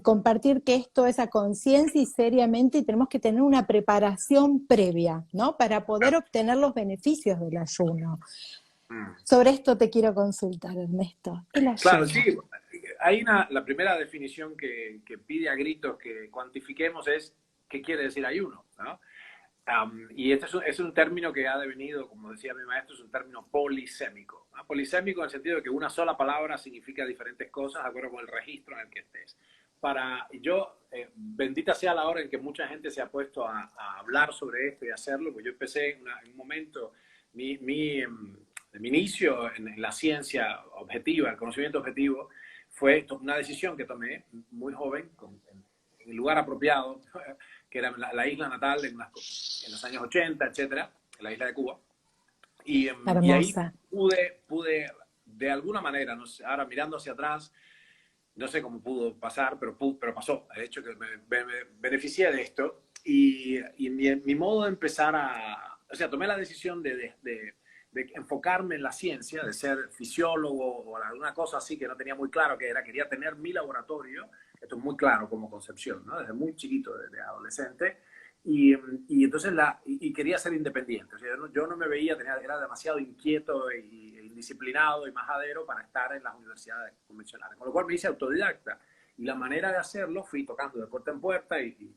compartir que esto es a conciencia y seriamente, y tenemos que tener una preparación previa, ¿no? Para poder obtener los beneficios del ayuno. Sobre esto te quiero consultar, Ernesto. El ayuno. Claro, sí. La primera definición que pide a gritos que cuantifiquemos es qué quiere decir ayuno, ¿no? Y este es un término que ha devenido, como decía mi maestro, es un término polisémico, ¿no? Polisémico en el sentido de que una sola palabra significa diferentes cosas de acuerdo con el registro en el que estés. Bendita sea la hora en que mucha gente se ha puesto a hablar sobre esto y hacerlo, pues yo empecé en un momento, mi inicio en la ciencia objetiva, el conocimiento objetivo, fue una decisión que tomé muy joven, en el lugar apropiado, que era la isla natal en los años 80, etcétera, en la isla de Cuba. Y ahí pude, de alguna manera, no sé, ahora mirando hacia atrás, no sé cómo pudo pasar, pero pasó. De hecho, que me beneficié de esto. Y mi modo de empezar o sea, tomé la decisión de enfocarme en la ciencia, de ser fisiólogo o alguna cosa así que no tenía muy claro que era. Quería tener mi laboratorio. Esto es muy claro como concepción, ¿no? Desde muy chiquito, desde adolescente. Y entonces quería ser independiente. O sea, yo no me veía, era demasiado inquieto e disciplinado y majadero para estar en las universidades convencionales. Con lo cual me hice autodidacta. Y la manera de hacerlo fui tocando de puerta en puerta y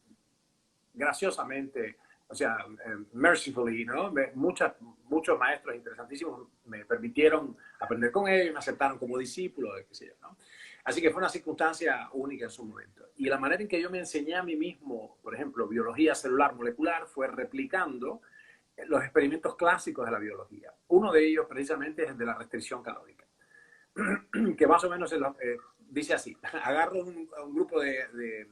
graciosamente, o sea, mercifully, ¿no? Muchos maestros interesantísimos me permitieron aprender con ellos y me aceptaron como discípulo, qué sé yo, ¿no? Así que fue una circunstancia única en su momento. Y la manera en que yo me enseñé a mí mismo, por ejemplo, biología celular molecular, fue replicando los experimentos clásicos de la biología. Uno de ellos precisamente es el de la restricción calórica, que más o menos dice así: agarro un grupo de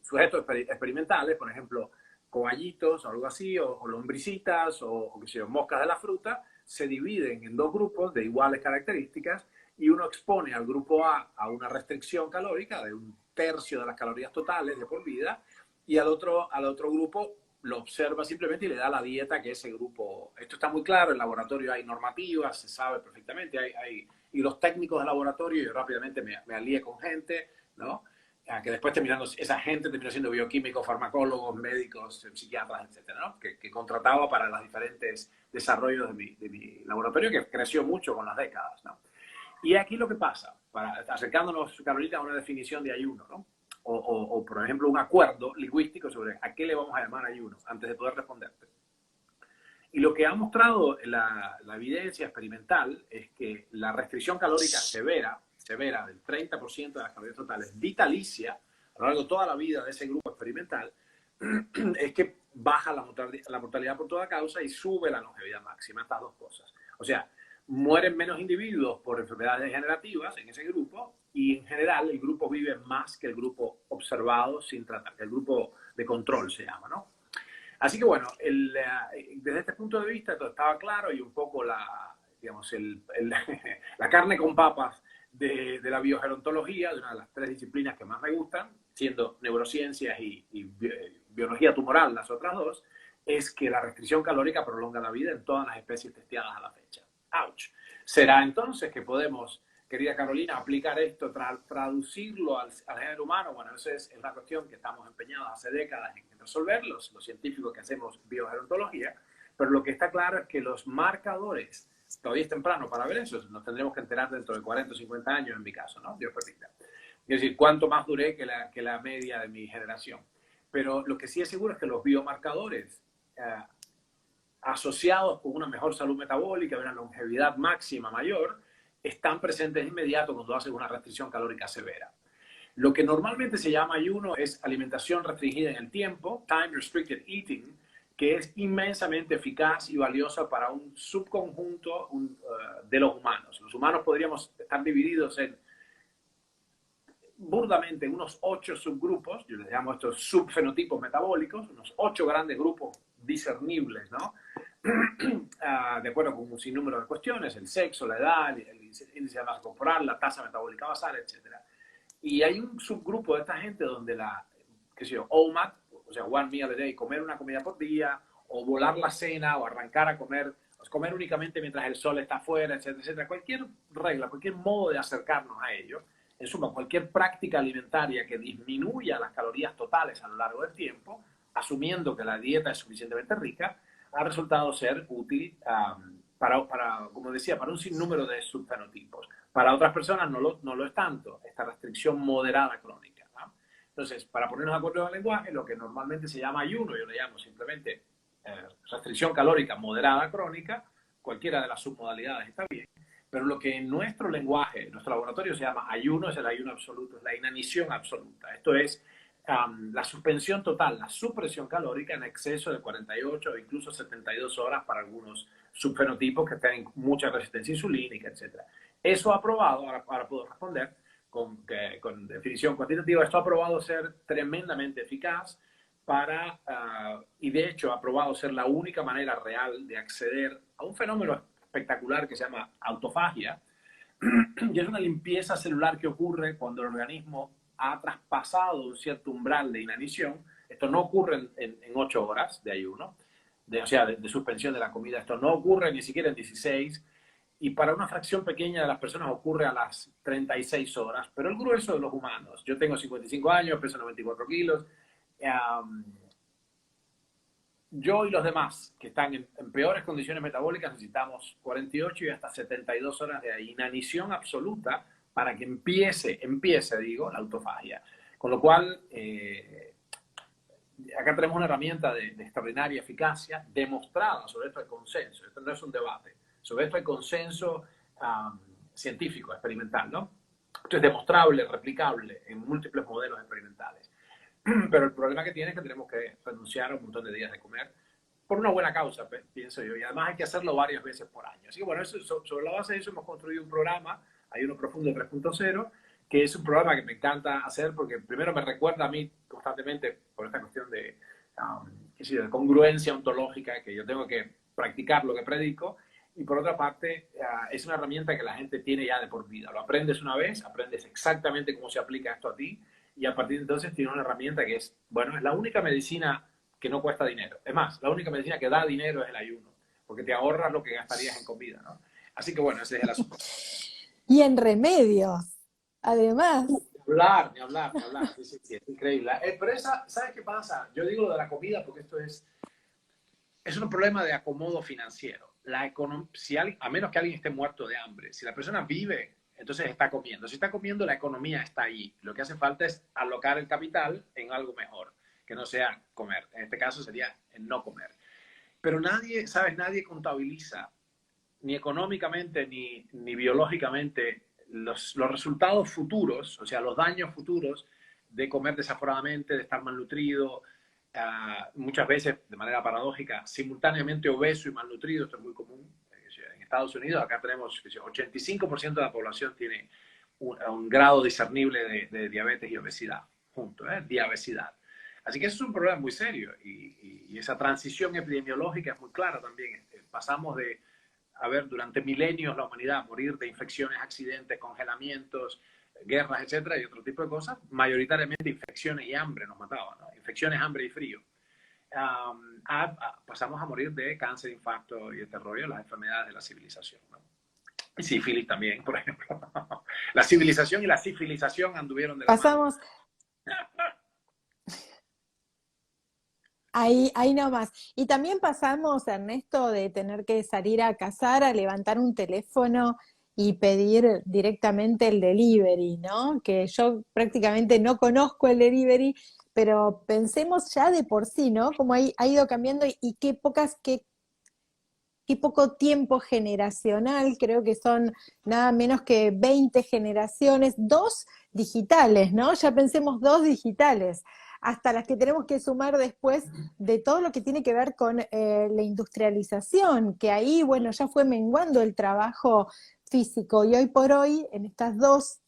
sujetos experimentales, por ejemplo, cobayitos o algo así, o lombricitas, o qué sé yo, moscas de la fruta, se dividen en dos grupos de iguales características y uno expone al grupo A una restricción calórica de 1/3 de las calorías totales de por vida, y al otro grupo lo observa simplemente y le da la dieta que ese grupo... Esto está muy claro, en el laboratorio hay normativas, se sabe perfectamente, y los técnicos de laboratorio, yo rápidamente me alié con gente, ¿no? Que después esa gente terminó siendo bioquímicos, farmacólogos, médicos, psiquiatras, etcétera, ¿no? Que contrataba para los diferentes desarrollos de mi laboratorio, que creció mucho con las décadas, ¿no? Y aquí lo que pasa, acercándonos, Carolina, a una definición de ayuno, ¿no? O, por ejemplo, un acuerdo lingüístico sobre a qué le vamos a llamar ayuno, antes de poder responderte. Y lo que ha mostrado la evidencia experimental es que la restricción calórica severa del 30% de las calorías totales, vitalicia, a lo largo de toda la vida de ese grupo experimental, es que baja la mortalidad por toda causa y sube la longevidad máxima. Estas dos cosas. O sea, mueren menos individuos por enfermedades degenerativas en ese grupo, y en general el grupo vive más que el grupo observado sin tratar, el grupo de control se llama, ¿no? Así que bueno, desde este punto de vista todo estaba claro, y un poco la carne con papas de la biogerontología, de una de las 3 disciplinas que más me gustan, siendo neurociencias y biología tumoral las otras 2, es que la restricción calórica prolonga la vida en todas las especies testeadas a la fecha. ¡Ouch! ¿Será entonces que podemos, querida Carolina, aplicar esto, traducirlo al género humano? Bueno, esa es la cuestión que estamos empeñados hace décadas en resolver, los científicos que hacemos biogerontología, pero lo que está claro es que los marcadores, todavía es temprano para ver eso, nos tendremos que enterar dentro de 40 o 50 años en mi caso, ¿no? Dios permita. Es decir, cuánto más duré que la media de mi generación. Pero lo que sí es seguro es que los biomarcadores asociados con una mejor salud metabólica, una longevidad máxima mayor, están presentes de inmediato cuando haces una restricción calórica severa. Lo que normalmente se llama ayuno es alimentación restringida en el tiempo, time restricted eating, que es inmensamente eficaz y valiosa para un subconjunto de los humanos. Los humanos podríamos estar divididos burdamente en unos 8 subgrupos, yo les llamo estos subfenotipos metabólicos, unos 8 grandes grupos discernibles, ¿no? De acuerdo con un sinnúmero de cuestiones: el sexo, la edad, el índice de masa corporal, la tasa metabólica basal, etc. Y hay un subgrupo de esta gente donde qué sé yo, OMAD, o sea, one meal a day, comer una comida por día, o volar la cena, o arrancar a comer únicamente mientras el sol está afuera, etcétera, etcétera. Cualquier regla, cualquier modo de acercarnos a ello, en suma, cualquier práctica alimentaria que disminuya las calorías totales a lo largo del tiempo, asumiendo que la dieta es suficientemente rica, ha resultado ser útil como decía, para un sinnúmero de subfenotipos. Para otras personas no lo es tanto, esta restricción moderada crónica, ¿no? Entonces, para ponernos de acuerdo en el lenguaje, lo que normalmente se llama ayuno, yo le llamo simplemente restricción calórica moderada crónica, cualquiera de las submodalidades está bien, pero lo que en nuestro lenguaje, en nuestro laboratorio se llama ayuno, es el ayuno absoluto, es la inanición absoluta. Esto es la suspensión total, la supresión calórica en exceso de 48 o incluso 72 horas para algunos subfenotipos que tienen mucha resistencia insulínica, etc. Eso ha probado, ahora puedo responder con definición cuantitativa, esto ha probado ser tremendamente eficaz y de hecho ha probado ser la única manera real de acceder a un fenómeno espectacular que se llama autofagia, y es una limpieza celular que ocurre cuando el organismo ha traspasado un cierto umbral de inanición. Esto no ocurre en 8 horas de ayuno, de suspensión de la comida. Esto no ocurre ni siquiera en 16, y para una fracción pequeña de las personas ocurre a las 36 horas, pero el grueso de los humanos, yo tengo 55 años, peso 94 kilos, yo y los demás que están en peores condiciones metabólicas necesitamos 48 y hasta 72 horas de inanición absoluta para que empiece, digo, la autofagia. Con lo cual, acá tenemos una herramienta de extraordinaria eficacia, demostrada, sobre esto hay consenso, esto no es un debate, sobre esto hay consenso científico, experimental, ¿no? Esto es demostrable, replicable en múltiples modelos experimentales. Pero el problema que tiene es que tenemos que renunciar a un montón de días de comer por una buena causa, pienso yo, y además hay que hacerlo varias veces por año. Así que bueno, sobre la base de eso hemos construido un programa, Ayuno Profundo 3.0, que es un programa que me encanta hacer porque primero me recuerda a mí constantemente por esta cuestión de, de congruencia ontológica, que yo tengo que practicar lo que predico, y por otra parte es una herramienta que la gente tiene ya de por vida. Lo aprendes una vez, aprendes exactamente cómo se aplica esto a ti, y a partir de entonces tiene una herramienta que es, bueno, es la única medicina que no cuesta dinero. Es más, la única medicina que da dinero es el ayuno, porque te ahorras lo que gastarías en comida, ¿no? Así que bueno, ese es el asunto. Y en remedios, además. Ni hablar. Sí, es increíble. Pero ¿sabes qué pasa? Yo digo lo de la comida porque esto es un problema de acomodo financiero. A menos que alguien esté muerto de hambre, si la persona vive, entonces está comiendo. Si está comiendo, la economía está ahí. Lo que hace falta es alocar el capital en algo mejor, que no sea comer. En este caso sería en no comer. Pero nadie contabiliza, ni económicamente ni biológicamente, los resultados futuros, o sea, los daños futuros de comer desaforadamente, de estar malnutrido, muchas veces, de manera paradójica, simultáneamente obeso y malnutrido. Esto es muy común. En Estados Unidos, acá tenemos 85% de la población tiene un grado discernible de diabetes y obesidad, juntos, diabesidad. Así que eso es un problema muy serio y esa transición epidemiológica es muy clara también. Pasamos de, durante milenios la humanidad morir de infecciones, accidentes, congelamientos, guerras, etcétera, y otro tipo de cosas, mayoritariamente infecciones y hambre nos mataban, ¿no? Infecciones, hambre y frío. Pasamos a morir de cáncer, infarto y este rollo, las enfermedades de la civilización, ¿no? Y sífilis también, por ejemplo. La civilización y la sifilización anduvieron de la mano. Ahí nomás. Y también pasamos, Ernesto, de tener que salir a cazar, a levantar un teléfono y pedir directamente el delivery, ¿no? Que yo prácticamente no conozco el delivery, pero pensemos ya de por sí, ¿no? Cómo ha ido cambiando y qué poco tiempo generacional, creo que son nada menos que 20 generaciones, 2 digitales, ¿no? Ya pensemos 2 digitales, hasta las que tenemos que sumar después de todo lo que tiene que ver con la industrialización, que ahí, bueno, ya fue menguando el trabajo físico, y hoy por hoy, en estas dos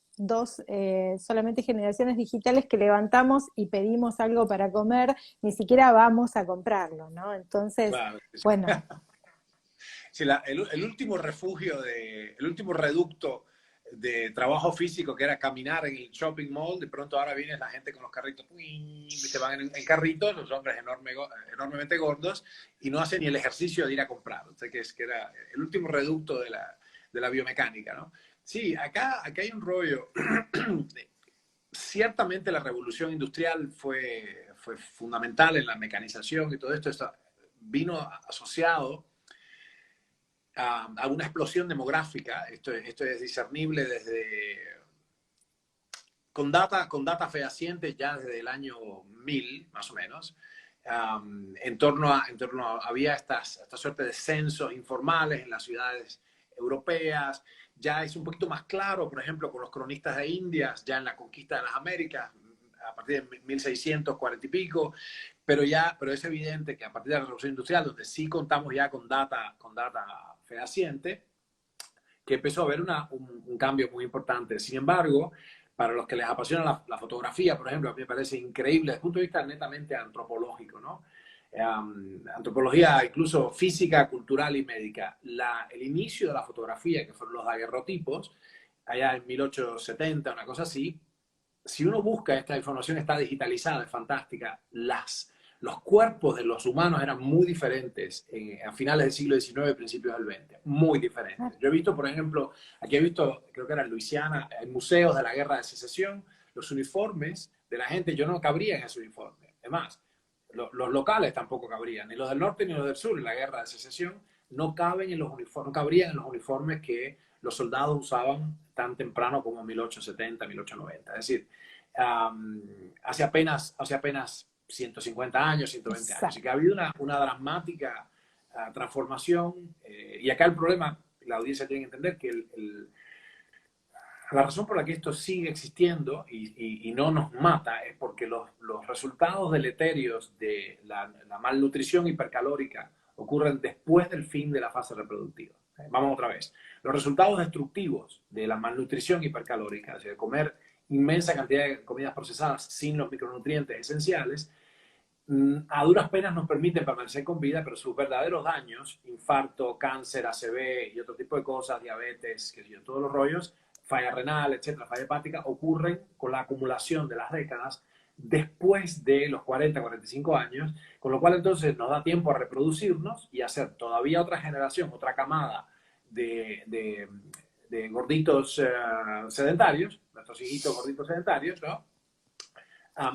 solamente generaciones digitales que levantamos y pedimos algo para comer, ni siquiera vamos a comprarlo, ¿no? Entonces, claro, bueno... Sí, el último refugio, el último reducto de trabajo físico, que era caminar en el shopping mall, de pronto ahora viene la gente con los carritos, se van en carritos, los hombres enormemente gordos, y no hacen ni el ejercicio de ir a comprar. O sea, que era el último reducto de la biomecánica, ¿no? Sí, acá hay un rollo. Ciertamente la revolución industrial fue fundamental en la mecanización y todo esto vino asociado a una explosión demográfica. Esto es discernible con data fehaciente ya desde el año 1000, más o menos. En torno a había esta suerte de censos informales en las ciudades europeas. Ya es un poquito más claro, por ejemplo, con los cronistas de Indias, ya en la conquista de las Américas, a partir de 1640 y pico, pero es evidente que a partir de la revolución industrial, donde sí contamos ya con data fehaciente, que empezó a haber un cambio muy importante. Sin embargo, para los que les apasiona la fotografía, por ejemplo, a mí me parece increíble desde el punto de vista netamente antropológico, ¿no? Antropología incluso física, cultural y médica. El inicio de la fotografía, que fueron los daguerrotipos, allá en 1870, una cosa así, si uno busca esta información, está digitalizada, es fantástica. Los cuerpos de los humanos eran muy diferentes a finales del siglo XIX y principios del XX. Muy diferentes. Yo he visto, por ejemplo, aquí he visto, creo que era en Luisiana, en museos de la Guerra de Secesión, los uniformes de la gente. Yo no cabría en ese uniforme. Es más, los locales tampoco cabrían, ni los del norte ni los del sur en la guerra de secesión, no caben en los uniformes, no cabrían en los uniformes que los soldados usaban tan temprano como 1870, 1890. Es decir, hace apenas 150 años, 120 años. Así que ha habido una dramática transformación. Y acá el problema, la audiencia tiene que entender que la razón por la que esto sigue existiendo y no nos mata es porque los resultados deleterios de la malnutrición hipercalórica ocurren después del fin de la fase reproductiva. Vamos otra vez. Los resultados destructivos de la malnutrición hipercalórica, es decir, comer inmensa cantidad de comidas procesadas sin los micronutrientes esenciales, a duras penas nos permiten permanecer con vida, pero sus verdaderos daños, infarto, cáncer, ACV y otro tipo de cosas, diabetes, todos los rollos, falla renal, etcétera, falla hepática, ocurren con la acumulación de las décadas después de los 40, 45 años, con lo cual entonces nos da tiempo a reproducirnos y hacer todavía otra generación, otra camada de gorditos sedentarios, nuestros hijitos gorditos sedentarios, ¿no?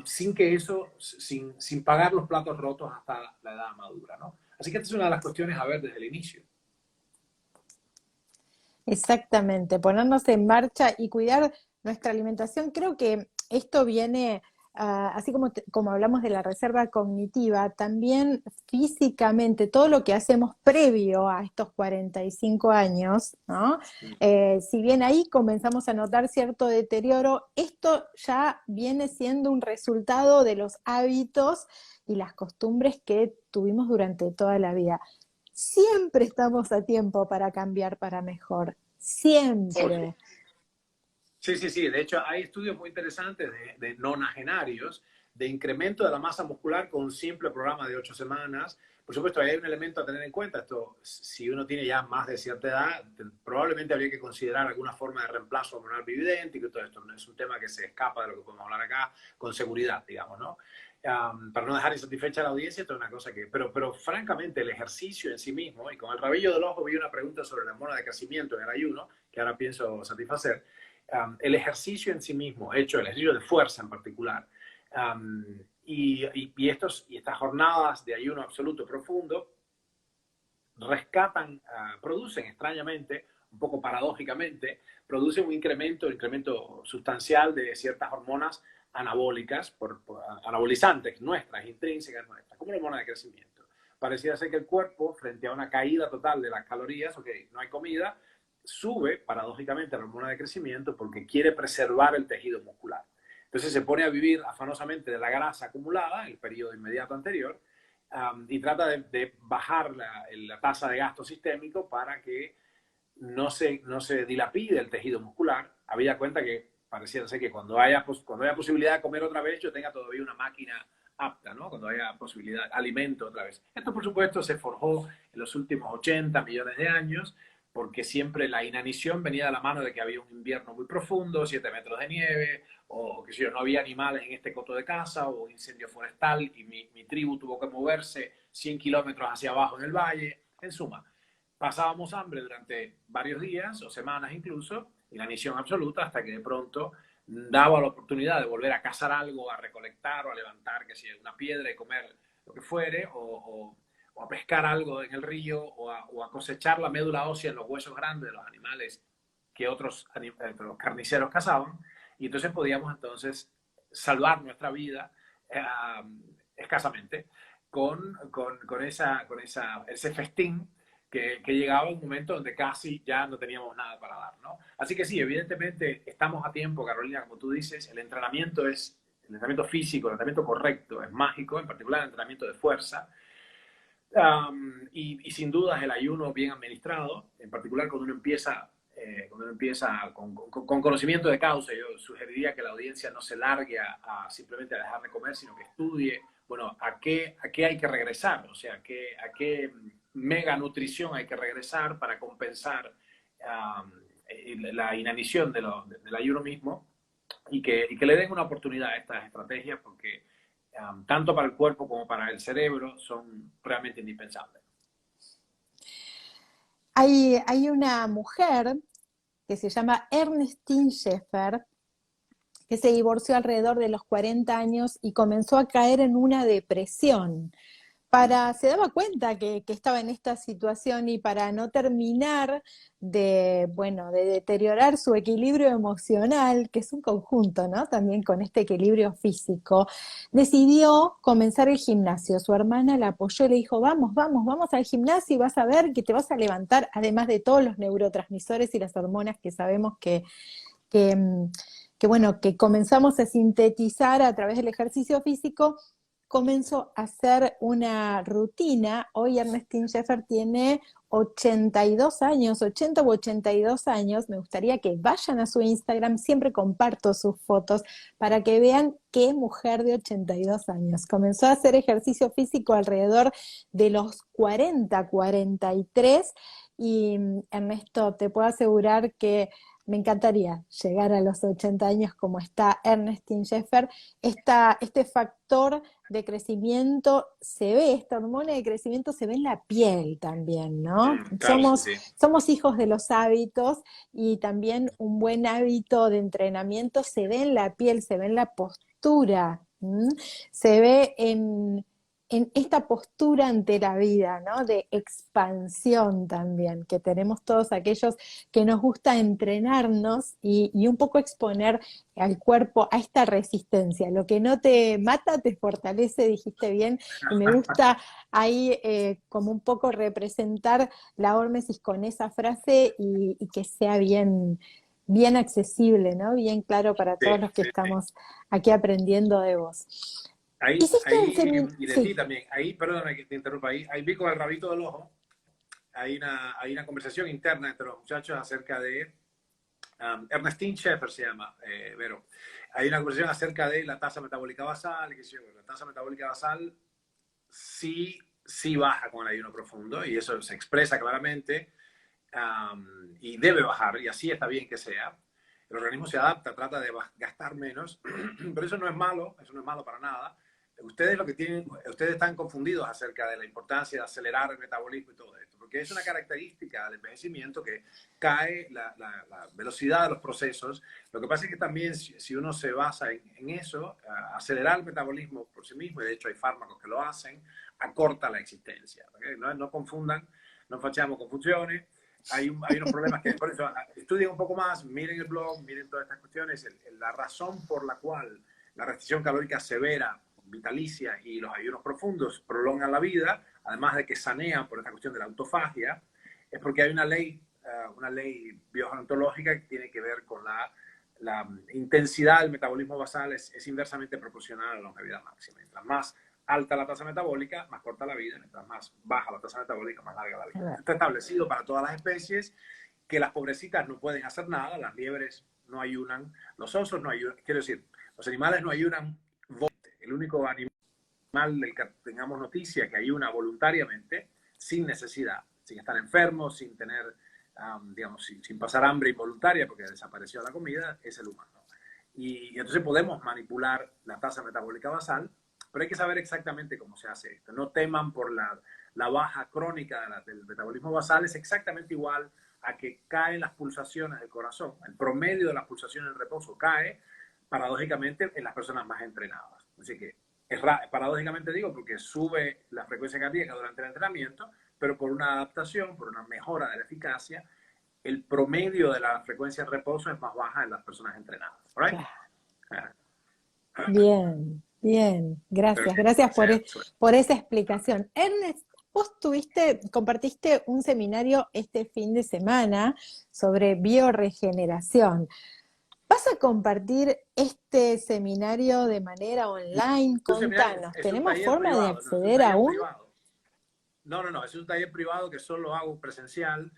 Sin pagar los platos rotos hasta la edad madura, ¿no? Así que esta es una de las cuestiones a ver desde el inicio. Exactamente, ponernos en marcha y cuidar nuestra alimentación. Creo que esto viene, así como hablamos de la reserva cognitiva, también físicamente, todo lo que hacemos previo a estos 45 años, ¿no? Si bien ahí comenzamos a notar cierto deterioro, esto ya viene siendo un resultado de los hábitos y las costumbres que tuvimos durante toda la vida. Siempre estamos a tiempo para cambiar para mejor. Siempre. Sí, sí, sí. De hecho, hay estudios muy interesantes de nonagenarios de incremento de la masa muscular con un simple programa de 8 semanas. Por supuesto, hay un elemento a tener en cuenta. Esto, si uno tiene ya más de cierta edad, probablemente habría que considerar alguna forma de reemplazo hormonal bioidéntico y todo esto. No es un tema que se escapa de lo que podemos hablar acá con seguridad, digamos, ¿no? Para no dejar insatisfecha a la audiencia, esto es una cosa que... Pero francamente, el ejercicio en sí mismo, y con el rabillo del ojo vi una pregunta sobre la hormona de crecimiento en el ayuno, que ahora pienso satisfacer. El ejercicio en sí mismo, el ejercicio de fuerza en particular, y estas jornadas de ayuno absoluto profundo rescatan, producen extrañamente, un poco paradójicamente, producen un incremento sustancial de ciertas hormonas anabólicas, anabolizantes nuestras, intrínsecas nuestras, como la hormona de crecimiento. Pareciera ser que el cuerpo, frente a una caída total de las calorías, no hay comida, sube paradójicamente la hormona de crecimiento porque quiere preservar el tejido muscular. Entonces se pone a vivir afanosamente de la grasa acumulada en el periodo inmediato anterior y trata de bajar la tasa de gasto sistémico para que no se dilapide el tejido muscular. Habida cuenta que pareciera ser que cuando haya posibilidad de comer otra vez, yo tenga todavía una máquina apta, ¿no? Cuando haya posibilidad, alimento otra vez. Esto, por supuesto, se forjó en los últimos 80 millones de años, porque siempre la inanición venía de la mano de que había un invierno muy profundo, 7 metros de nieve, o que si yo no había animales en este coto de caza, o un incendio forestal, y mi tribu tuvo que moverse 100 kilómetros hacia abajo en el valle. En suma, pasábamos hambre durante varios días o semanas incluso, inanición absoluta, hasta que de pronto daba la oportunidad de volver a cazar algo, a recolectar o a levantar, que si una piedra y comer lo que fuere, o a pescar algo en el río, o a cosechar la médula ósea en los huesos grandes de los animales que otros los carniceros cazaban, y entonces podíamos salvar nuestra vida escasamente con ese festín que llegaba en un momento donde casi ya no teníamos nada para dar, ¿no? Así que sí, evidentemente estamos a tiempo, Carolina, como tú dices, el entrenamiento físico, el entrenamiento correcto es mágico, en particular el entrenamiento de fuerza. Y sin dudas el ayuno bien administrado, en particular cuando uno empieza con conocimiento de causa. Yo sugeriría que la audiencia no se largue a simplemente a dejar de comer, sino que estudie, bueno, a qué hay que regresar, o sea, a qué mega nutrición hay que regresar para compensar la inanición del ayuno mismo, y que le den una oportunidad a estas estrategias, porque tanto para el cuerpo como para el cerebro son realmente indispensables. Hay una mujer que se llama Ernestine Schaeffer, que se divorció alrededor de los 40 años y comenzó a caer en una depresión. Se daba cuenta que estaba en esta situación y para no terminar de deteriorar su equilibrio emocional, que es un conjunto, ¿no? También con este equilibrio físico, decidió comenzar el gimnasio. Su hermana la apoyó y le dijo, vamos al gimnasio y vas a ver que te vas a levantar, además de todos los neurotransmisores y las hormonas que sabemos que, mm, que comenzamos a sintetizar a través del ejercicio físico. Comenzó a hacer una rutina. Hoy Ernestine Sheffer tiene 82 años, 80 u 82 años. Me gustaría que vayan a su Instagram, siempre comparto sus fotos para que vean qué mujer de 82 años. Comenzó a hacer ejercicio físico alrededor de los 40, 43 y Ernesto, te puedo asegurar que me encantaría llegar a los 80 años como está Ernestine Sheffer. Este factor de crecimiento se ve, esta hormona de crecimiento se ve en la piel también, ¿no? Claro, sí. Somos hijos de los hábitos y también un buen hábito de entrenamiento se ve en la piel, se ve en la postura, se ve en esta postura ante la vida, ¿no? De expansión también, que tenemos todos aquellos que nos gusta entrenarnos y un poco exponer al cuerpo a esta resistencia. Lo que no te mata te fortalece, dijiste bien, y me gusta ahí como un poco representar la hormesis con esa frase y que sea bien accesible, ¿no? Bien claro para todos los que estamos aquí aprendiendo de vos. Y de Sí. ti también. Ahí, perdóname que te interrumpa, ahí vi con el rabito del ojo, hay una conversación interna entre los muchachos acerca de, Ernestine Sheffer se llama, Vero. Hay una conversación acerca de la tasa metabólica basal, y que la tasa metabólica basal sí baja con el ayuno profundo, y eso se expresa claramente, y debe bajar, y así está bien que sea. El organismo se adapta, trata de gastar menos, pero eso no es malo para nada. Ustedes están confundidos acerca de la importancia de acelerar el metabolismo y todo esto, porque es una característica del envejecimiento que cae la velocidad de los procesos. Lo que pasa es que también si uno se basa en eso, acelerar el metabolismo por sí mismo, y de hecho hay fármacos que lo hacen, acorta la existencia. ¿Okay? No confundan, no facciamo confusiones. Hay unos problemas que, por eso, estudien un poco más, miren el blog, miren todas estas cuestiones. La razón por la cual la restricción calórica severa, vitalicia y los ayunos profundos prolongan la vida, además de que sanean por esta cuestión de la autofagia, es porque hay una ley biogerontológica que tiene que ver con la intensidad del metabolismo basal es inversamente proporcional a la longevidad máxima. Mientras más alta la tasa metabólica, más corta la vida; mientras más baja la tasa metabólica, más larga la vida. Esto está establecido para todas las especies, que las pobrecitas no pueden hacer nada. Las liebres no ayunan, los osos no ayunan, quiero decir, los animales no ayunan. El único animal del que tengamos noticia que ayuna voluntariamente, sin necesidad, sin estar enfermo, sin tener, sin pasar hambre involuntaria porque desapareció la comida, es el humano. Y entonces podemos manipular la tasa metabólica basal, pero hay que saber exactamente cómo se hace esto. No teman por la baja crónica del metabolismo basal. Es exactamente igual a que caen las pulsaciones del corazón. El promedio de las pulsaciones en reposo cae, paradójicamente, en las personas más entrenadas. Así que, paradójicamente digo, porque sube la frecuencia cardíaca durante el entrenamiento, pero por una adaptación, por una mejora de la eficacia, el promedio de la frecuencia en reposo es más baja en las personas entrenadas. ¿Right? Bien. Gracias por esa explicación. Ernest, vos compartiste un seminario este fin de semana sobre bioregeneración. ¿Vas a compartir este seminario de manera online? Contanos, ¿tenemos forma de acceder aún? No, es un taller privado que solo hago presencial,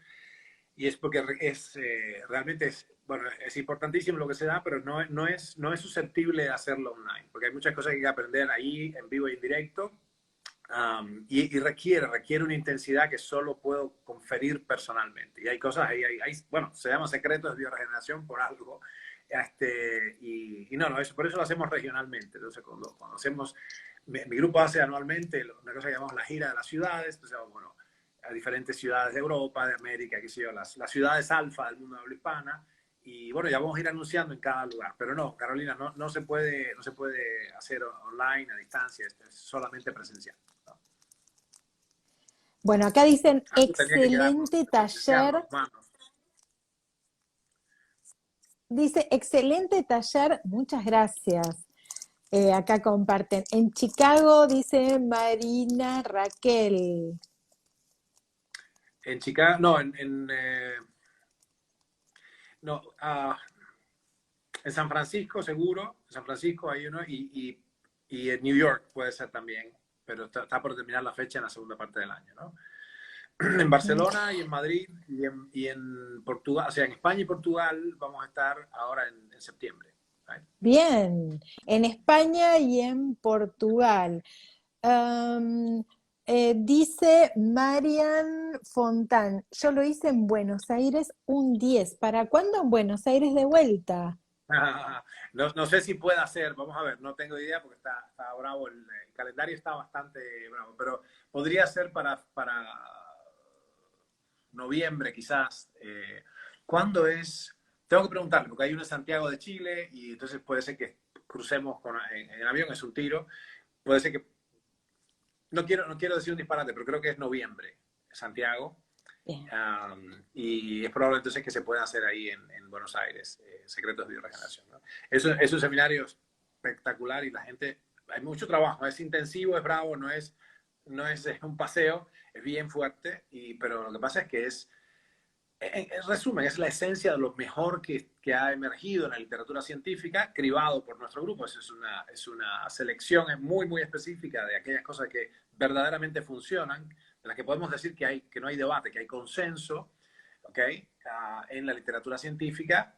y es porque realmente es importantísimo lo que se da, pero no es susceptible de hacerlo online, porque hay muchas cosas que hay que aprender ahí en vivo y en directo, y requiere una intensidad que solo puedo conferir personalmente. Y hay cosas ahí, se llama secretos de bioregeneración por algo. Por eso lo hacemos regionalmente. Entonces, cuando hacemos, mi grupo hace anualmente una cosa que llamamos la gira de las ciudades. Entonces, a diferentes ciudades de Europa, de América, qué sé yo, las ciudades alfa del mundo de habla hispana, y bueno, ya vamos a ir anunciando en cada lugar. Pero no, Carolina, no se puede hacer online, a distancia, es solamente presencial, ¿no? Bueno, acá dicen Algo tenía que quedarnos excelente presencial, taller. hermanos. Dice excelente taller, muchas gracias. Acá comparten. En Chicago, dice Marina Raquel. En Chicago, no, no, en San Francisco seguro, en San Francisco hay uno, y en New York puede ser también, pero está por terminar la fecha en la segunda parte del año, ¿no? En Barcelona y en Madrid y en Portugal, o sea, en España y Portugal vamos a estar ahora en septiembre. ¿Right? Bien, en España y en Portugal. Dice Marian Fontán, yo lo hice en Buenos Aires un 10. ¿Para cuándo en Buenos Aires de vuelta? No sé si pueda ser, vamos a ver, no tengo idea porque está bravo, el calendario está bastante bravo, pero podría ser para noviembre quizás. ¿Cuándo es? Tengo que preguntarle, porque hay uno en Santiago de Chile y entonces puede ser que crucemos en avión, es un tiro. Puede ser que, no quiero decir un disparate, pero creo que es noviembre, Santiago. Y es probable entonces que se pueda hacer ahí en Buenos Aires, Secretos de Bioregeneración, ¿no? Es un seminario espectacular y la gente, hay mucho trabajo, es intensivo, es bravo, no es un paseo, es bien fuerte, pero lo que pasa es que en resumen, es la esencia de lo mejor que ha emergido en la literatura científica, cribado por nuestro grupo. Es una selección muy, muy específica de aquellas cosas que verdaderamente funcionan, de las que podemos decir que no hay debate, que hay consenso, ¿okay? En la literatura científica,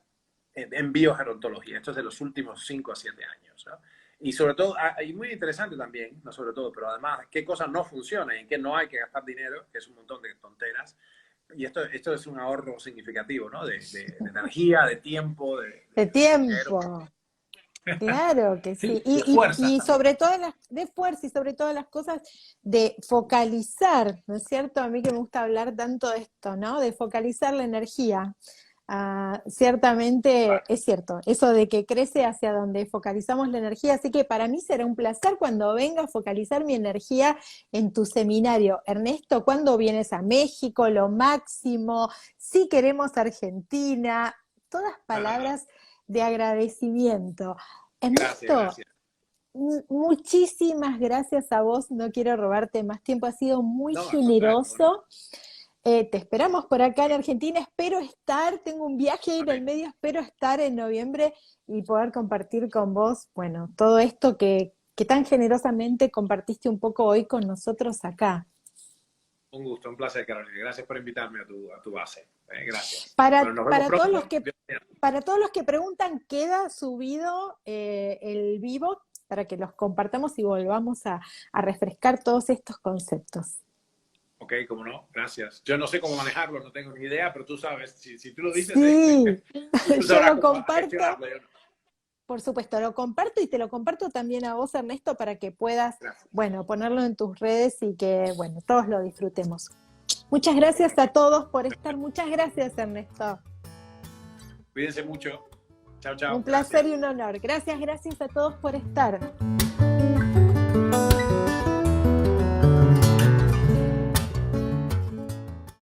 en biogerontología. Esto es de los últimos 5 a 7 años, ¿no? Y sobre todo, y muy interesante también, no sobre todo, pero además, qué cosas no funcionan y en qué no hay que gastar dinero, que es un montón de tonteras. Y esto es un ahorro significativo, ¿no? De energía, de tiempo, De tiempo. dinero. Claro que sí. De fuerza. Y sobre todas de fuerza y sobre todas las cosas de focalizar, ¿no es cierto? A mí que me gusta hablar tanto de esto, ¿no? De focalizar la energía. Ciertamente es cierto, eso de que crece hacia donde focalizamos la energía, así que para mí será un placer cuando venga a focalizar mi energía en tu seminario. Ernesto, ¿cuándo vienes a México? Lo máximo, si queremos Argentina, todas palabras de agradecimiento. Ernesto, Gracias. muchísimas gracias a vos, no quiero robarte más tiempo, ha sido muy No, al contrario, generoso. Te esperamos por acá en Argentina, espero estar, tengo un viaje en el medio, espero estar en noviembre y poder compartir con vos, bueno, todo esto que tan generosamente compartiste un poco hoy con nosotros acá. Un gusto, un placer, Carolina. Gracias por invitarme a tu base. Gracias. Para Pronto. todos los que preguntan, queda subido el vivo para que los compartamos y volvamos a refrescar todos estos conceptos. Ok, cómo no, gracias. Yo no sé cómo manejarlo, no tengo ni idea, pero tú sabes, si tú lo dices, sí. tú Yo lo cómo comparto. gestionarlo. Por supuesto, lo comparto y te lo comparto también a vos, Ernesto, para que puedas, bueno, ponerlo en tus redes y que, bueno, todos lo disfrutemos. Muchas gracias a todos por estar. Muchas gracias, Ernesto. Cuídense mucho. Chao, chao. Un placer y un honor. Gracias a todos por estar.